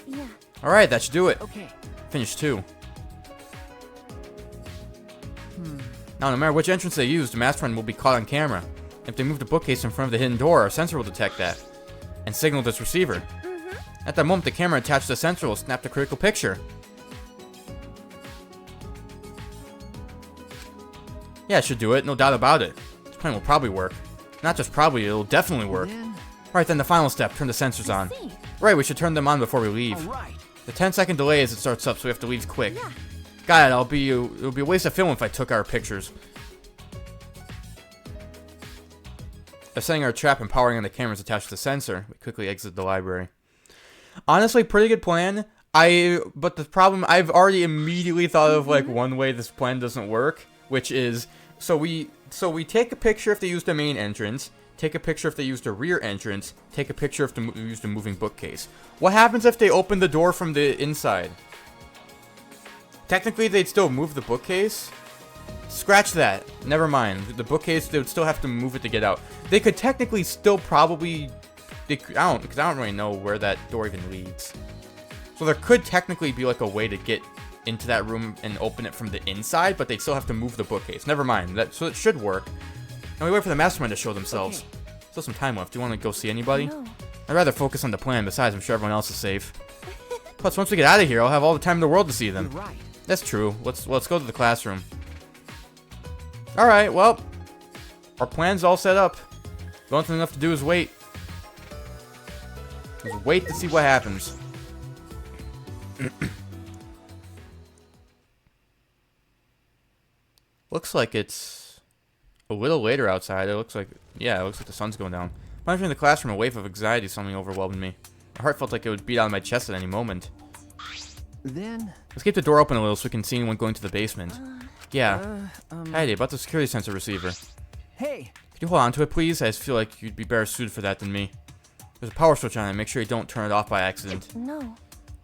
Yeah. Alright, that should do it. Okay. Finished too. Now, no matter which entrance they use, the mastermind will be caught on camera. If they move the bookcase in front of the hidden door, our sensor will detect that and signal this receiver. At that moment, the camera attached to the sensor will snap the critical picture. Yeah, it should do it, no doubt about it. This plan will probably work. Not just probably, it'll definitely work. Then- Alright then, the final step, turn the sensors on. See. Right, we should turn them on before we leave. All right. The 10-second delay as it starts up, so we have to leave quick. Yeah. Got it, it'll be a waste of film if I took our pictures. By setting our trap and powering on the cameras attached to the sensor, we quickly exit the library. Honestly, pretty good plan. But the problem, I've already immediately thought of like one way this plan doesn't work, which is, so we take a picture if they use the main entrance, take a picture if they use the rear entrance, take a picture if they use the moving bookcase. What happens if they open the door from the inside? Technically, they'd still move the bookcase. Scratch that. Never mind. The bookcase, they would still have to move it to get out. They could technically still probably... because I don't really know where that door even leads. So there could technically be like a way to get into that room and open it from the inside, but they'd still have to move the bookcase. Never mind. So it should work. And we wait for the mastermind to show themselves. Okay. Still some time left. Do you want to go see anybody? No. I'd rather focus on the plan. Besides, I'm sure everyone else is safe. Plus, once we get out of here, I'll have all the time in the world to see them. You're right. That's true. Let's go to the classroom. Alright, well, our plan's all set up. The only thing left to do is wait. Just wait to see what happens. Looks like it's a little later outside. It looks like, yeah, it looks like the sun's going down. When I was in the classroom, a wave of anxiety suddenly overwhelmed me. My heart felt like it would beat out of my chest at any moment. Then... Let's keep the door open a little so we can see anyone going to the basement. Yeah. Heidi, about the security sensor receiver. Hey! Could you hold on to it, please? I just feel like you'd be better suited for that than me. There's a power switch on it. Make sure you don't turn it off by accident. No.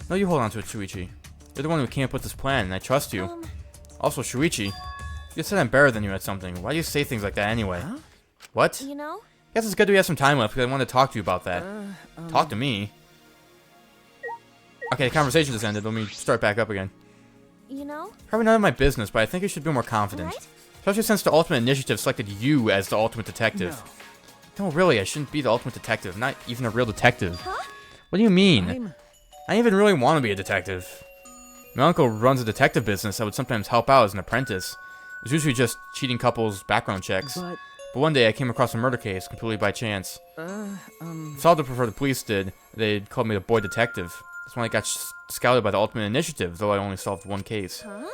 No, you hold on to it, Shuichi. You're the one who came up with this plan, and I trust you. Also, Shuichi, you said I'm better than you at something. Why do you say things like that anyway? Huh? What? You know? Guess it's good we have some time left because I wanted to talk to you about that. Talk to me? Okay, the conversation just ended. Let me start back up again. You know? Probably none of my business, but I think you should be more confident. Right? Especially since the Ultimate Initiative selected you as the Ultimate Detective. No, really, I shouldn't be the Ultimate Detective. Not even a real detective. Huh? What do you mean? I'm... I don't even really want to be a detective. My uncle runs a detective business that would sometimes help out as an apprentice. It was usually just cheating couples' background checks. But one day I came across a murder case completely by chance. Solved it before the police did. They called me the boy detective. That's when I got scouted by the Ultimate Initiative, though I only solved one case. Huh?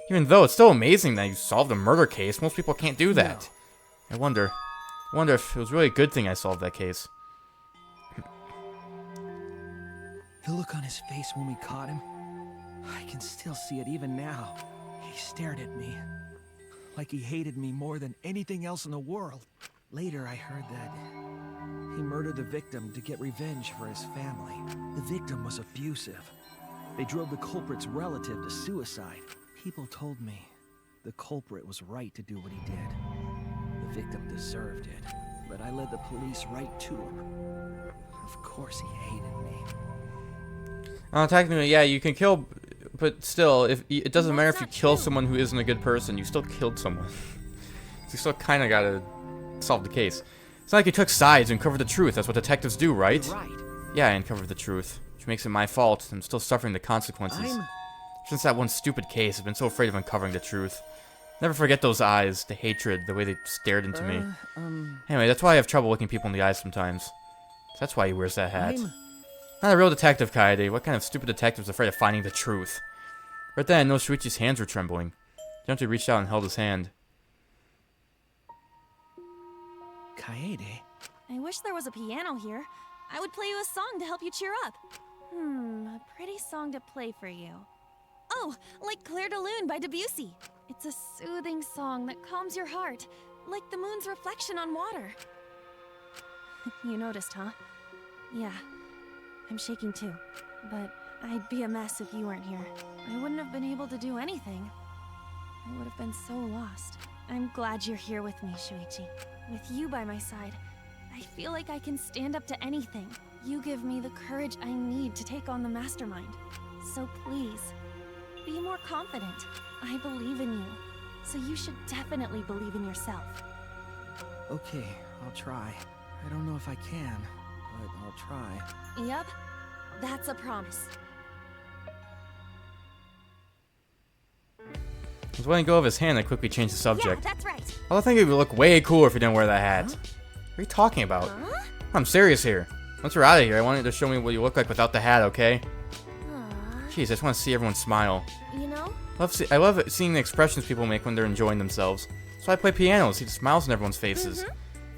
Even though it's still amazing that you solved a murder case, most people can't do that. No. I wonder if it was really a good thing I solved that case. The look on his face when we caught him, I can still see it even now. He stared at me, like he hated me more than anything else in the world. Later, I heard that he murdered the victim to get revenge for his family. The victim was abusive. They drove the culprit's relative to suicide. People told me the culprit was right to do what he did. The victim deserved it, but I led the police right to him. Of course he hated me. Technically, yeah, you can kill, but still, if it doesn't matter if you kill someone who isn't a good person, you still killed someone. So you still kind of gotta solve the case. It's not like you took sides and covered the truth. That's what detectives do, right? You're right. Yeah, I uncovered the truth, which makes it my fault. I'm still suffering the consequences. Since that one stupid case, I've been so afraid of uncovering the truth. Never forget those eyes, the hatred, the way they stared into me. Anyway, that's why I have trouble looking people in the eyes sometimes. That's why he wears that hat. Not a real detective, Kaede. What kind of stupid detective is afraid of finding the truth? Right then, I noticed Shuichi's hands were trembling. Gently reached out and held his hand. Kaede? I wish there was a piano here. I would play you a song to help you cheer up. A pretty song to play for you. Oh, like Clair de Lune by Debussy. It's a soothing song that calms your heart, like the moon's reflection on water. You noticed, huh? Yeah, I'm shaking too. But I'd be a mess if you weren't here. I wouldn't have been able to do anything. I would have been so lost. I'm glad you're here with me, Shuichi. With you by my side, I feel like I can stand up to anything. You give me the courage I need to take on the mastermind. So please, be more confident. I believe in you. So you should definitely believe in yourself. Okay, I'll try. I don't know if I can, but I'll try. Yep, that's a promise. I was letting go of his hand and quickly changed the subject. Yeah, that's right. I think it would look way cooler if you didn't wear that hat. What are you talking about? Huh? I'm serious here. Once you're out of here, I want you to show me what you look like without the hat, okay? Jeez, I just want to see everyone smile. You know? I love seeing the expressions people make when they're enjoying themselves. That's why I play piano, see the smiles on everyone's faces.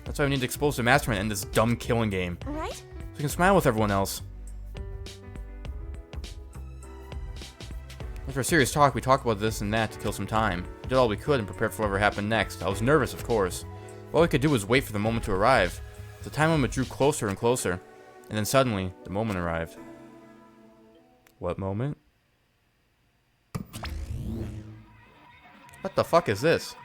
That's why we need to expose the mastermind in this dumb killing game. Right? So we can smile with everyone else. After a serious talk, we talked about this and that to kill some time. We did all we could and prepared for whatever happened next. I was nervous, of course. All we could do was wait for the moment to arrive. The time limit drew closer and closer. And then suddenly, the moment arrived. What moment? What the fuck is this?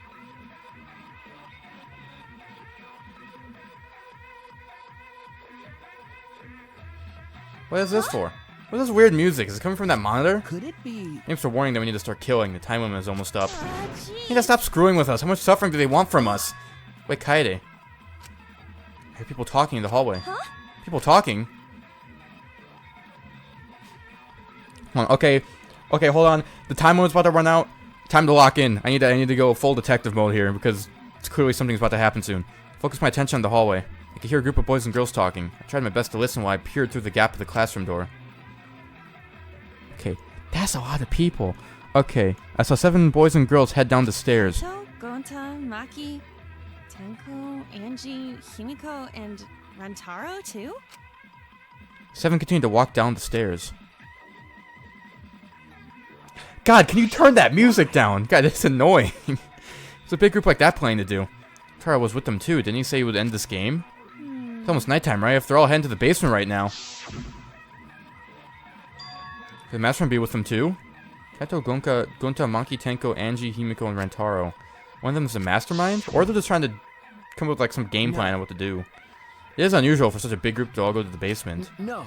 What is this for? What is this weird music? Is it coming from that monitor? Could it be? Thanks for warning that we need to start killing. The time limit is almost up. Gee. You need to stop screwing with us. How much suffering do they want from us? Wait, Kaede. I hear people talking in the hallway. Huh? People talking? Hold on, okay, hold on. The time limit's about to run out. Time to lock in. I need to go full detective mode here because it's clearly something's about to happen soon. Focus my attention on the hallway. I could hear a group of boys and girls talking. I tried my best to listen while I peered through the gap of the classroom door. Okay, that's a lot of people. Okay, I saw 7 boys and girls head down the stairs. So, Gonta, Maki, Tenko, Angie, Himiko, and Rantaro too? 7 continued to walk down the stairs. God, can you turn that music down? God, it's annoying. It's a big group like that playing to do. Taro was with them too. Didn't he say he would end this game? It's almost nighttime, right? If they're all heading to the basement right now. Could the mastermind be with them too? Kaito, Gonta, Maki, Tenko, Angie, Himiko, and Rantaro. One of them is a mastermind? Or they're just trying to come up with like some game plan on what to do. It is unusual for such a big group to all go to the basement. No.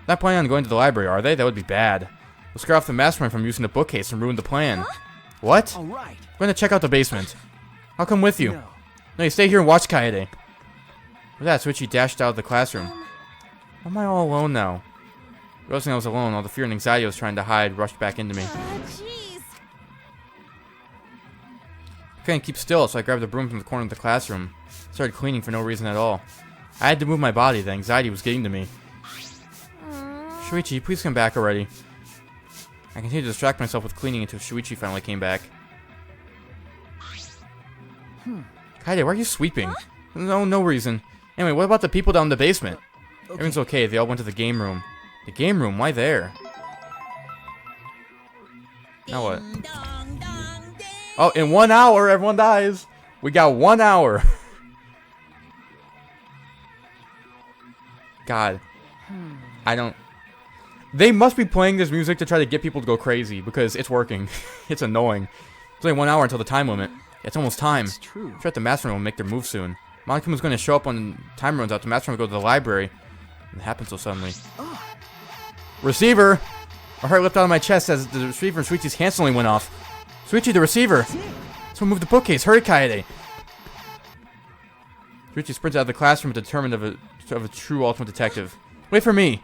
Not planning on going to the library, are they? That would be bad. We'll scare off the mastermind from using the bookcase and ruin the plan. What? All right. I'm going to check out the basement. I'll come with you. No. No, you stay here and watch Kaede. With that, Suichi dashed out of the classroom. Why am I all alone now? Realizing I was alone, all the fear and anxiety I was trying to hide rushed back into me. Jeez. I couldn't keep still, so I grabbed the broom from the corner of the classroom. Started cleaning for no reason at all. I had to move my body, the anxiety was getting to me. Shuichi, please come back already. I continued to distract myself with cleaning until Shuichi finally came back. Kaede, why are you sweeping? Huh? No reason. Anyway, what about the people down in the basement? Everyone's okay, they all went to the game room. The game room? Why there? Now what? Ding dong dong ding. Oh, in 1 hour, everyone dies. We got 1 hour. God. I don't... They must be playing this music to try to get people to go crazy, because it's working. It's annoying. It's only 1 hour until the time limit. It's almost time. It's true. I'm sure the mastermind will make their move soon. Monakuma's going to show up when time runs out. The mastermind will go to the library. It happened so suddenly. Receiver! My heart leapt out of my chest as the receiver in Suichi's hand suddenly went off. Suichi, the receiver! Someone move the bookcase. Hurry, Kaede! Suichi sprinted out of the classroom determined of a true ultimate detective. Wait for me!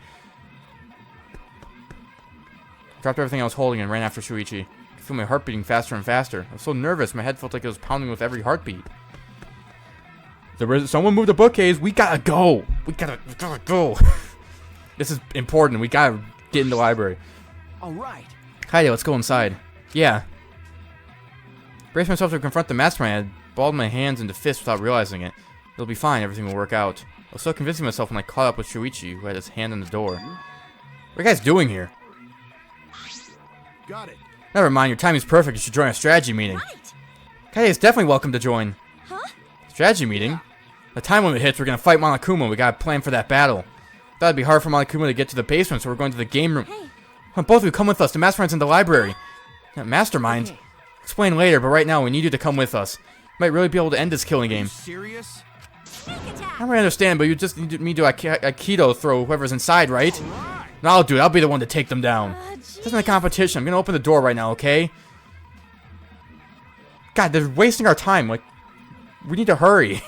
Dropped everything I was holding and ran after Shuichi. I could feel my heart beating faster and faster. I was so nervous, my head felt like it was pounding with every heartbeat. Someone moved the bookcase. We gotta go. We gotta go. This is important. We gotta get in the library. All right. Kaede, let's go inside. Yeah. Braced myself to confront the mastermind. I balled my hands into fists without realizing it. It'll be fine. Everything will work out. I was still convincing myself when I caught up with Shuichi, who had his hand on the door. What are you guys doing here? Got it. Never mind. Your timing's perfect. You should join a strategy meeting. Right. Kaede is definitely welcome to join. Huh? Strategy meeting? The time limit hits, we're gonna fight Monokuma. We gotta plan for that battle. Thought it'd be hard for Monokuma to get to the basement, so we're going to the game room. Hey. Both of you come with us. The mastermind's in the library. Mastermind? Okay. Explain later, but right now we need you to come with us. Might really be able to end this killing Are you game. serious? Sneak attack. I don't really understand, but you just need me to Aikido throw whoever's inside, right? Right. No, I'll do it. I'll be the one to take them down. Jeez. This isn't a competition. I'm gonna open the door right now, okay? God, they're wasting our time. Like, we need to hurry.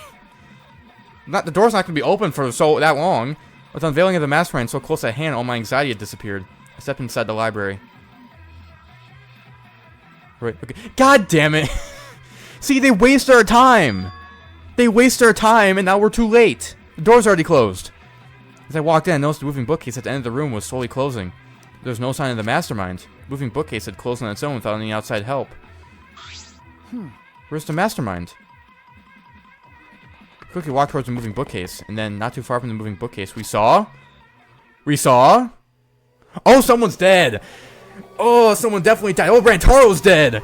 The door's not gonna be open for that long. With the unveiling of the mastermind so close at hand, all my anxiety had disappeared. I stepped inside the library. Right, okay. God damn it! See, they waste our time! They waste our time, and now we're too late! The door's already closed. As I walked in, I noticed the moving bookcase at the end of the room was slowly closing. There was no sign of the mastermind. The moving bookcase had closed on its own without any outside help. Where's the mastermind? I quickly walked towards the moving bookcase, and then, not too far from the moving bookcase, we saw... Oh, someone's dead! Oh, someone definitely died. Oh, Rantaro's dead!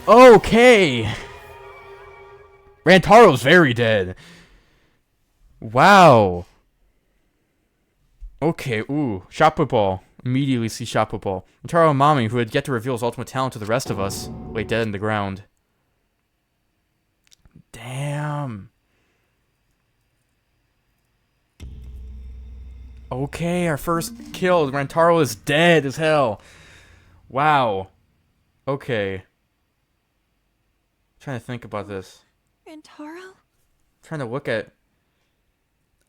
Okay! Rantaro's very dead. Wow. Okay, ooh. Shot football. Immediately see shot football. Rantaro Amami, who had yet to reveal his ultimate talent to the rest of us, lay dead in the ground. Damn. Okay, our first kill. Rantaro is dead as hell. Wow. Okay. Trying to think about this. Rantaro? Trying to look at...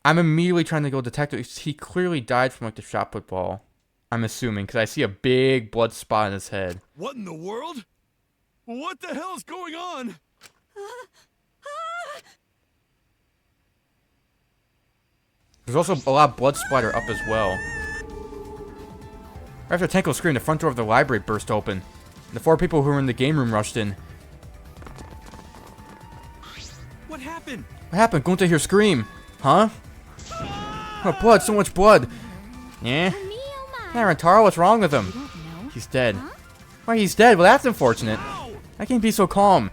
I'm immediately trying to go detective. He clearly died from like the shot put ball. I'm assuming, because I see a big blood spot in his head. What in the world? What the hell's going on? There's also a lot of blood splatter up as well. After Tenko screamed, the front door of the library burst open. The 4 people who were in the game room rushed in. What happened? Gunta here scream. Huh? Oh, blood, so much blood. Yeah? Hey, Rentaro, what's wrong with him? He's dead. Why, he's dead? Well, that's unfortunate. I can't be so calm.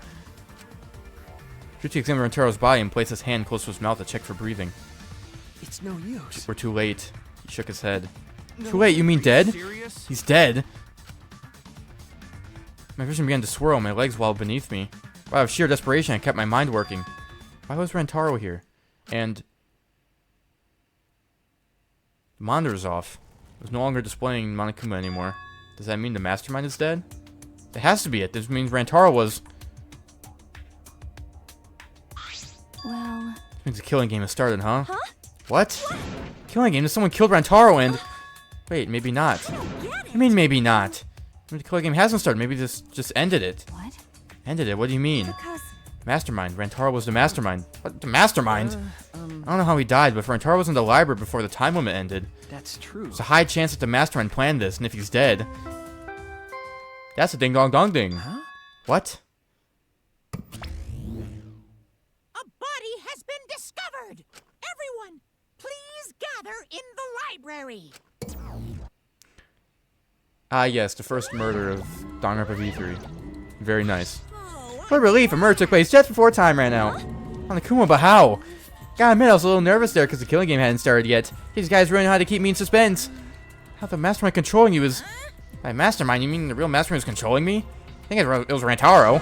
Shuichi examined Rentaro's body and placed his hand close to his mouth to check for breathing. It's no use. We're too late. He shook his head. Too late? You mean dead? He's dead? My vision began to swirl, my legs wobbled beneath me. Out of sheer desperation, I kept my mind working. Why was Rentaro here? And the monitor's off. It was no longer displaying Monokuma anymore. Does that mean the mastermind is dead? It has to be it. This means Rentaro was... Well... This means the killing game has started, huh? What? Killing game? Did someone killed Rentaro and... Wait, maybe not. I mean, maybe not. Maybe the killing game hasn't started. Maybe this just ended it. What? Ended it? What do you mean? Because... Mastermind. Rentaro was the mastermind. What? The mastermind? I don't know how he died, but if Rentaro was in the library before the time limit ended, That's true. there's a high chance that the mastermind planned this, and if he's dead... That's a ding-dong-dong-ding. Huh? What? A body has been discovered! Everyone, please gather in the library! Ah, yes, the first murder of Danganronpa V3. Very nice. What a relief, a murder took place just before time ran out. Monokuma, but how? Gotta admit, I was a little nervous there because the killing game hadn't started yet. These guys really know how to keep me in suspense. How the mastermind controlling you is... By mastermind, you mean the real mastermind is controlling me? I think it was Rentaro.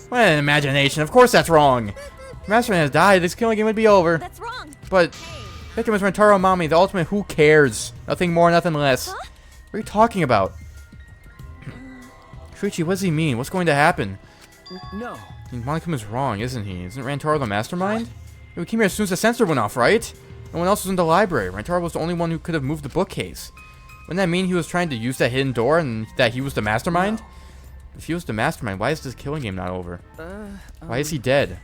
What an imagination, of course that's wrong. If mastermind has died, this killing game would be over. That's wrong. But, victim is Rentaro Mami, the ultimate who cares. Nothing more, nothing less. What are you talking about? Shuichi, what does he mean? What's going to happen? No. I mean, Monokuma's wrong, isn't he? Isn't Rentaro the mastermind? We came here as soon as the sensor went off, right? No one else was in the library. Rentaro was the only one who could have moved the bookcase. Wouldn't that mean he was trying to use that hidden door and that he was the mastermind? No. If he was the mastermind, why is this killing game not over? Why is he dead?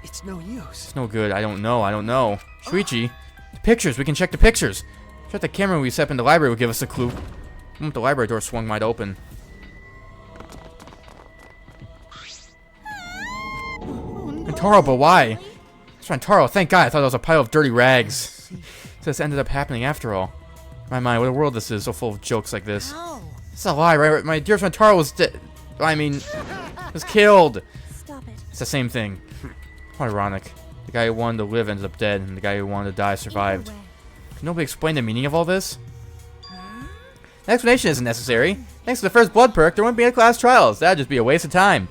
It's no use. It's no good. I don't know. Shuichi, the pictures. We can check the pictures. Check the camera when we step in the library will give us a clue. The moment the library door swung wide open. Rentaro, but why? It's Rentaro, thank God. I thought it was a pile of dirty rags. So this ended up happening after all. My mind, what a world this is, so full of jokes like this. It's a lie, right? My dear Rentaro was dead. I mean, was killed. Stop it. It's the same thing. How ironic. The guy who wanted to live ended up dead, and the guy who wanted to die survived. Can nobody explain the meaning of all this? The explanation isn't necessary. Thanks to the first blood perk, there wouldn't be any class trials. That'd just be a waste of time.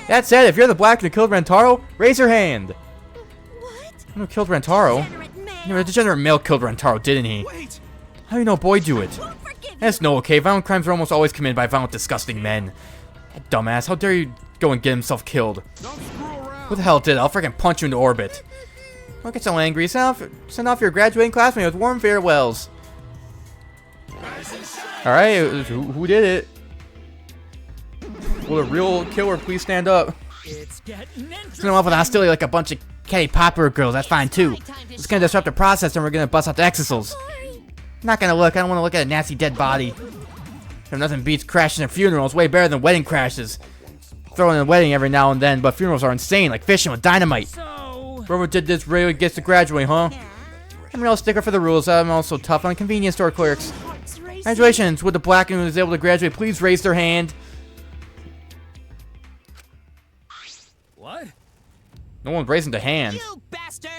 That said, if you're the black who killed Rentaro, raise your hand. What? Who killed Rentaro? The degenerate male killed Rentaro, didn't he? Wait. How do you know boy do it? That's no okay. Violent crimes are almost always committed by violent, disgusting men. That dumbass, how dare you go and get himself killed? Who the hell did it? I'll freaking punch you into orbit. Don't get so angry. Send off your graduating classmate with warm farewells. Alright, who did it? Will a real killer please stand up? Send them off with hostility like a bunch of catty popper girls. That's fine too. It's gonna disrupt the process and we're gonna bust out the exisals. I'm not gonna look. I don't want to look at a nasty dead body. If nothing beats crashing a funeral, it's way better than wedding crashes. Throw in a wedding every now and then, but funerals are insane, like fishing with dynamite. Whoever did this really gets to graduate, huh? I'm a real sticker for the rules. I'm also tough on convenience store clerks. Congratulations, would the black who was able to graduate please raise their hand? What? No one raising their hand.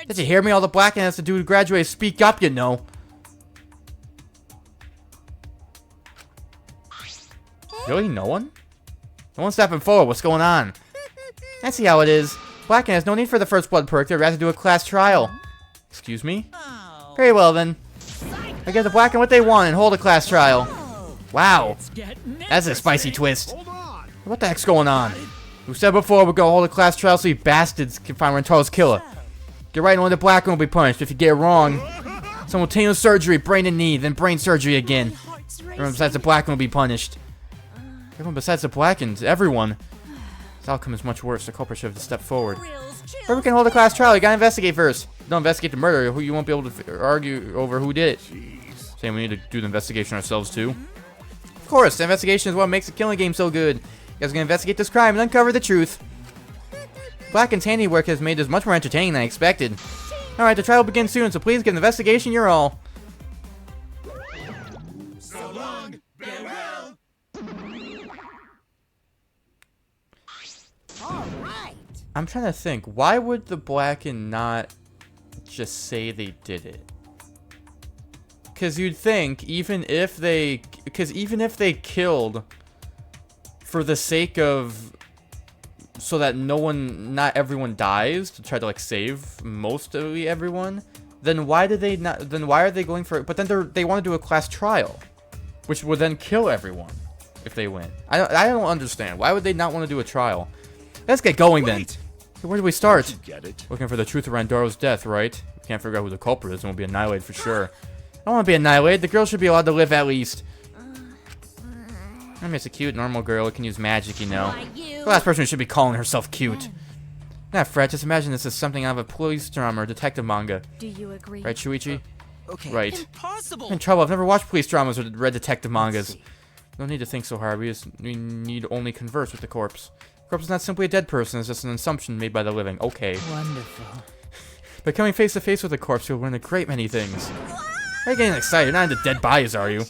Did you hear me? All the black has to do to graduate is speak up, you know. Really? No one? No one's stepping forward. What's going on? I see how it is. Blacken has no need for the first blood perk. They'd rather do a class trial. Excuse me? Very well then. I give the Blacken what they want and hold a class trial. Wow. That's a spicy twist. What the heck's going on? We said before we're gonna hold a class trial so you bastards can find Rentaro's killer. Get right, and only the Blacken will be punished. If you get it wrong, simultaneous surgery, brain and knee, then brain surgery again. Everyone besides the Blacken will be punished. Everyone besides the Blackens, everyone. This outcome is much worse. The culprit should have stepped forward. But we can hold a class trial. You gotta investigate first. Don't investigate the murder. You won't be able to argue over who did it. Saying we need to do the investigation ourselves too. Of course, the investigation is what makes the killing game so good. You guys are gonna investigate this crime and uncover the truth. Blacken's handiwork has made this much more entertaining than I expected. Alright, the trial will begin soon, so please give the investigation your all. So long, farewell. All right. I'm trying to think, why would the Blacken not just say they did it? Because you'd think, even if they killed for the sake of, so that not everyone dies, to try to like save mostly everyone, then why are they going for it? But then they want to do a class trial, which would then kill everyone if they win. I don't understand. Why would they not want to do a trial? Let's get going then. Where do we start? Get it? Looking for the truth of Randaro's death, right? We can't figure out who the culprit is and we'll be annihilated for sure. I don't want to be annihilated. The girl should be allowed to live at least. I mean, it's a cute, normal girl. It can use magic, you know. The last person who should be calling herself cute. Not fret. Just imagine this is something out of a police drama or detective manga. Do you agree? Right, Shuichi? Okay. Right. Impossible. I'm in trouble. I've never watched police dramas or read detective mangas. No need to think so hard. We need only converse with the corpse. The corpse is not simply a dead person. It's just an assumption made by the living. Okay. Wonderful. By coming face to face with the corpse, you'll learn a great many things. Why are you getting excited? You're not into dead bodies, are you?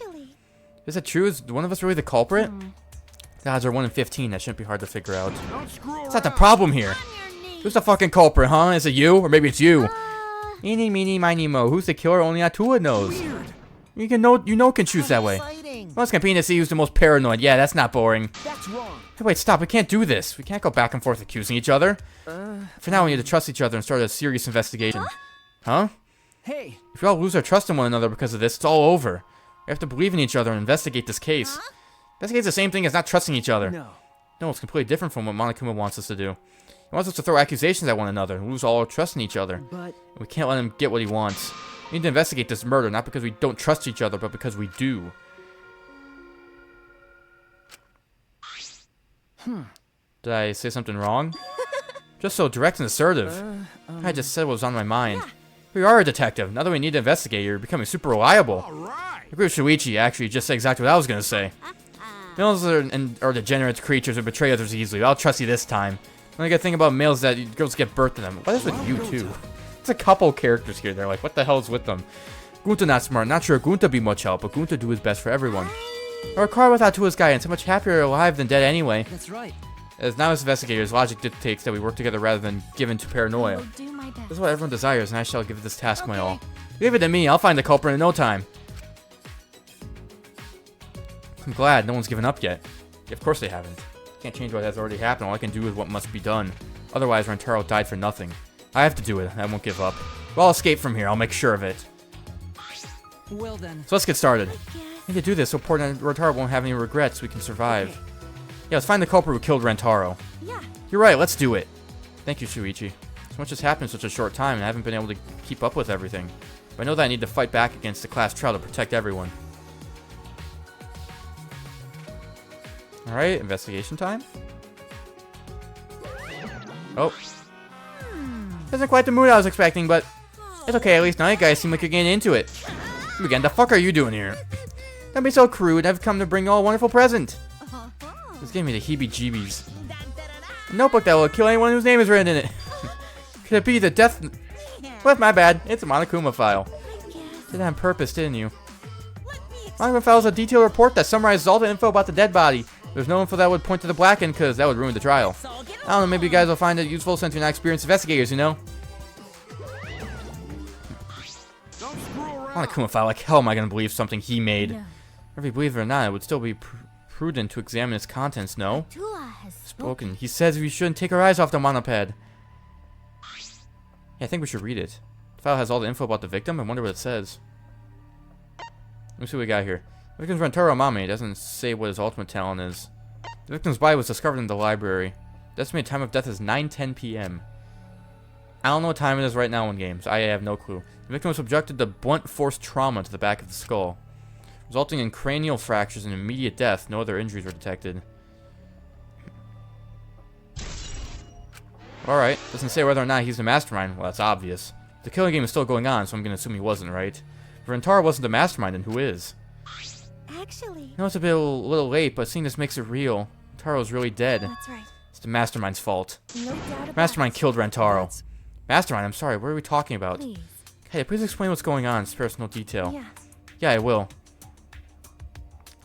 Is it true? Is one of us really the culprit? The odds are 1 in 15. That shouldn't be hard to figure out. Don't screw That's not the problem here. Who's the fucking culprit, huh? Is it you? Or maybe it's you? Eeny, meeny, miny, mo. Who's the killer? Only Atua knows. You can choose that way. Exciting. Let's compete to see who's the most paranoid. Yeah, that's not boring. That's wrong. Hey, wait, stop. We can't do this. We can't go back and forth accusing each other. For now, we need to trust each other and start a serious investigation. Huh? Hey. If we all lose our trust in one another because of this, it's all over. We have to believe in each other and investigate this case. Investigate's the same thing as not trusting each other. No, it's completely different from what Monokuma wants us to do. He wants us to throw accusations at one another and lose all our trust in each other. But And we can't let him get what he wants. We need to investigate this murder, not because we don't trust each other, but because we do. Did I say something wrong? Just so direct and assertive. I just said what was on my mind. We are a detective. Now that we need to investigate, you're becoming super reliable. All right. I agree with Shuichi, actually. Just said exactly what I was going to say. Males are degenerate creatures who betray others easily. I'll trust you this time. The only good thing about males is that girls get birth to them. What is with you, too? There's a couple characters here. They're like, what the hell's with them? Gunta not smart. Not sure Gunta be much help, but Gunta do his best for everyone. Our car without Tua's guidance, so much happier alive than dead anyway. That's right. As now as investigators, logic dictates that we work together rather than given to paranoia. I'll do my best. This is what everyone desires, and I shall give this task my all. Leave it to me, I'll find the culprit in no time. I'm glad no one's given up yet. Yeah, of course they haven't. Can't change what has already happened, all I can do is what must be done. Otherwise, Rentaro died for nothing. I have to do it, I won't give up. Well, I'll escape from here, I'll make sure of it. Well then. So let's get started. I need to do this so poor Rentaro won't have any regrets, we can survive. Yeah, let's find the culprit who killed Rentaro. Yeah. You're right, let's do it. Thank you, Shuichi. So much has happened in such a short time, and I haven't been able to keep up with everything. But I know that I need to fight back against the class trial to protect everyone. Alright, investigation time? Oh. Isn't quite the mood I was expecting, but it's okay, at least now you guys seem like you're getting into it. Again, the fuck are you doing here? Don't be so crude, I've come to bring you all a wonderful present. This gave me the heebie-jeebies. A notebook that will kill anyone whose name is written in it. Could it be the death... Well, my bad. It's a Monokuma file. Did that on purpose, didn't you? Monokuma file is a detailed report that summarizes all the info about the dead body. There's no info that would point to the Blacken, because that would ruin the trial. I don't know, maybe you guys will find it useful since you're not experienced investigators, you know? Don't screw around. Monokuma file, like hell am I going to believe something he made? If you believe it or not, it would still be prudent to examine its contents, no? Tua has Spoken. He says we shouldn't take our eyes off the monoped. Yeah, I think we should read it. The file has all the info about the victim. I wonder what it says. Let me see what we got here. The victim's Rentaro Mame. It doesn't say what his ultimate talent is. The victim's body was discovered in the library. The estimated time of death is 9:10 p.m. I don't know what time it is right now in games. I have no clue. The victim was subjected to blunt force trauma to the back of the skull, resulting in cranial fractures and immediate death. No other injuries were detected. Alright, doesn't say whether or not he's the mastermind. Well, that's obvious. The killing game is still going on, so I'm going to assume he wasn't, right? If Rentaro wasn't the mastermind, then who is? Actually, I know it's a little late, but seeing this makes it real. Rentaro's really dead. that's right. It's the Mastermind's fault. No doubt about Mastermind it. killed Rentaro. That's- Mastermind, I'm sorry, what are we talking about? Please. Hey, please explain what's going on in personal detail. Yes. Yeah, I will.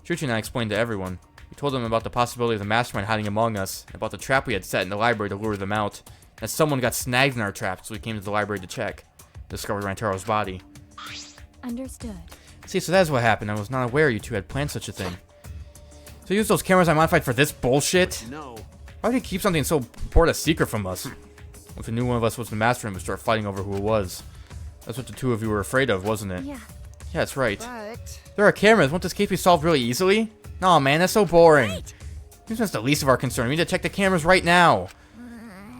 Chuchi and I explained to everyone. We told them about the possibility of the Mastermind hiding among us, and about the trap we had set in the library to lure them out. That someone got snagged in our trap, so we came to the library to check. Discovered Rantaro's body. Understood. See, so that's what happened. I was not aware you two had planned such a thing. So you used those cameras I modified for this bullshit? No. Why would you keep something so important a secret from us? If we knew one of us was the Mastermind, we'd start fighting over who it was. That's what the two of you were afraid of, wasn't it? Yeah. Yeah, that's right. But There are cameras. Won't this case be solved really easily? No, man, that's so boring. This is the least of our concern. We need to check the cameras right now.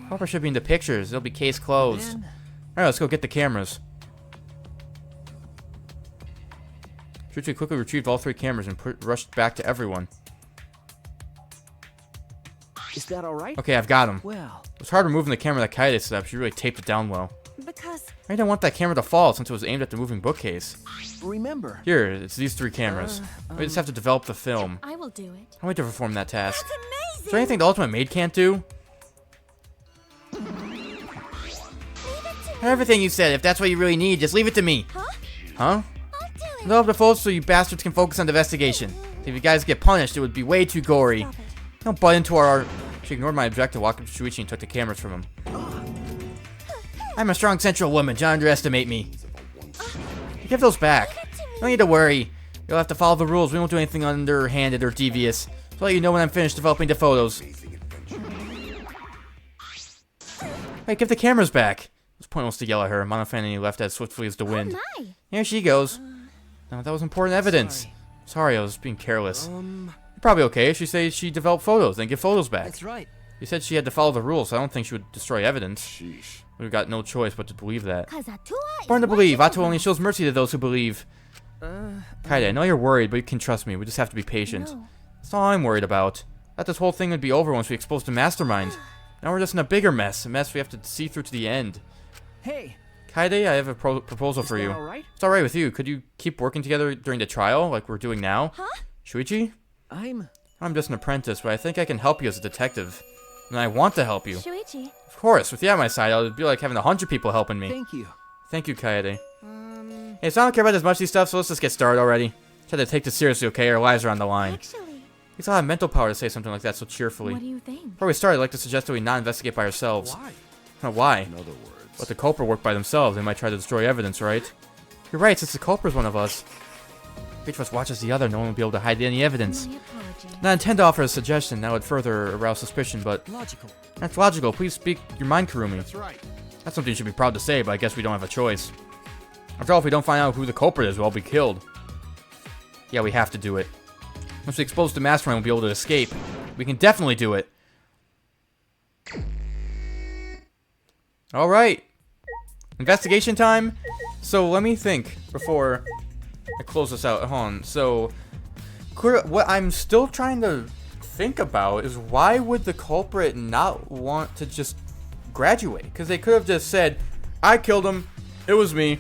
Harper should be in the pictures. It'll be case closed. man, Alright, let's go get the cameras. Chuchi quickly retrieved all 3 cameras and rushed back to everyone. is that all right? Okay, I've got them. Well, It was hard removing the camera that Kaede set up. She really taped it down well. Because I didn't want that camera to fall since it was aimed at the moving bookcase. remember, Here, it's these 3 cameras. We just have to develop the film. I will do it. I'll wait to perform that task. That's amazing. Is there anything the Ultimate Maid can't do? Everything you said, if that's what you really need, just leave it to me. Huh? Huh? I'll do it. Develop the photos so you bastards can focus on the investigation. If you guys get punished, it would be way too gory. Stop it. Don't butt into our... She ignored my objective, walked up to Shuichi and took the cameras from him. I'm a strong central woman. Don't underestimate me. Give those back. Don't need to worry. You'll have to follow the rules. We won't do anything underhanded or devious. So I'll let you know when I'm finished developing the photos. Hey, give the cameras back. It was pointless to yell at her. Monofan left as swiftly as the wind. My. Here she goes. No, that was important evidence. Sorry, I was being careless. um, You're probably okay. She said she developed photos, then give photos back. that's right. You said she had to follow the rules, so I don't think she would destroy evidence. Sheesh. We've got no choice but to believe that. Cause Atua Born to is believe. watching Atu only shows mercy to those who believe. Kaede, I know you're worried, but you can trust me. We just have to be patient. No. That's all I'm worried about. That this whole thing would be over once we exposed the Mastermind. Now we're just in a bigger mess. A mess we have to see through to the end. Hey, Kaede, I have a proposal is for that you. all right? It's alright with you. Could you keep working together during the trial, like we're doing now? Huh? Shuichi? I'm just an apprentice, but I think I can help you as a detective. And I want to help you. Shuichi. Of course, with you at my side, it would be like having 100 people helping me. Thank you. Thank you, Kaede. Hey, so I don't care about this mushy stuff, so let's just get started already. Try to take this seriously, okay? Our lives are on the line. Actually, It's all have mental power to say something like that so cheerfully. what do you think? Before we start, I'd like to suggest that we not investigate by ourselves. Why? Why? In other words. Let the culprit work by themselves. They might try to destroy evidence, right? You're right, since the culprit's one of us. If each of us watches the other, no one will be able to hide any evidence. My apologies. Now, I intend to offer a suggestion that would further arouse suspicion, but Logical. that's logical. Please speak your mind, Kurumi. That's right. That's something you should be proud to say, but I guess we don't have a choice. After all, if we don't find out who the culprit is, we'll all be killed. Yeah, we have to do it. Once we expose the Mastermind, we'll be able to escape. We can definitely do it. Alright. Investigation time? So, let me think before I close this out. Hold on. So, what I'm still trying to think about is why would the culprit not want to just graduate? Because they could have just said, I killed him, it was me,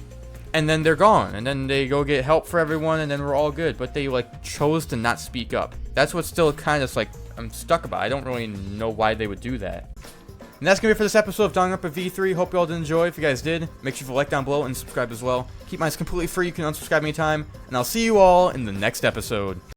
and then they're gone, and then they go get help for everyone, and then we're all good. But they like chose to not speak up. That's what's still kind of like I'm stuck about. I don't really know why they would do that. And that's gonna be it for this episode of Danganronpa V3. Hope you all did enjoy. If you guys did, make sure to like down below and subscribe as well. Keep mine completely free. You can unsubscribe anytime, and I'll see you all in the next episode.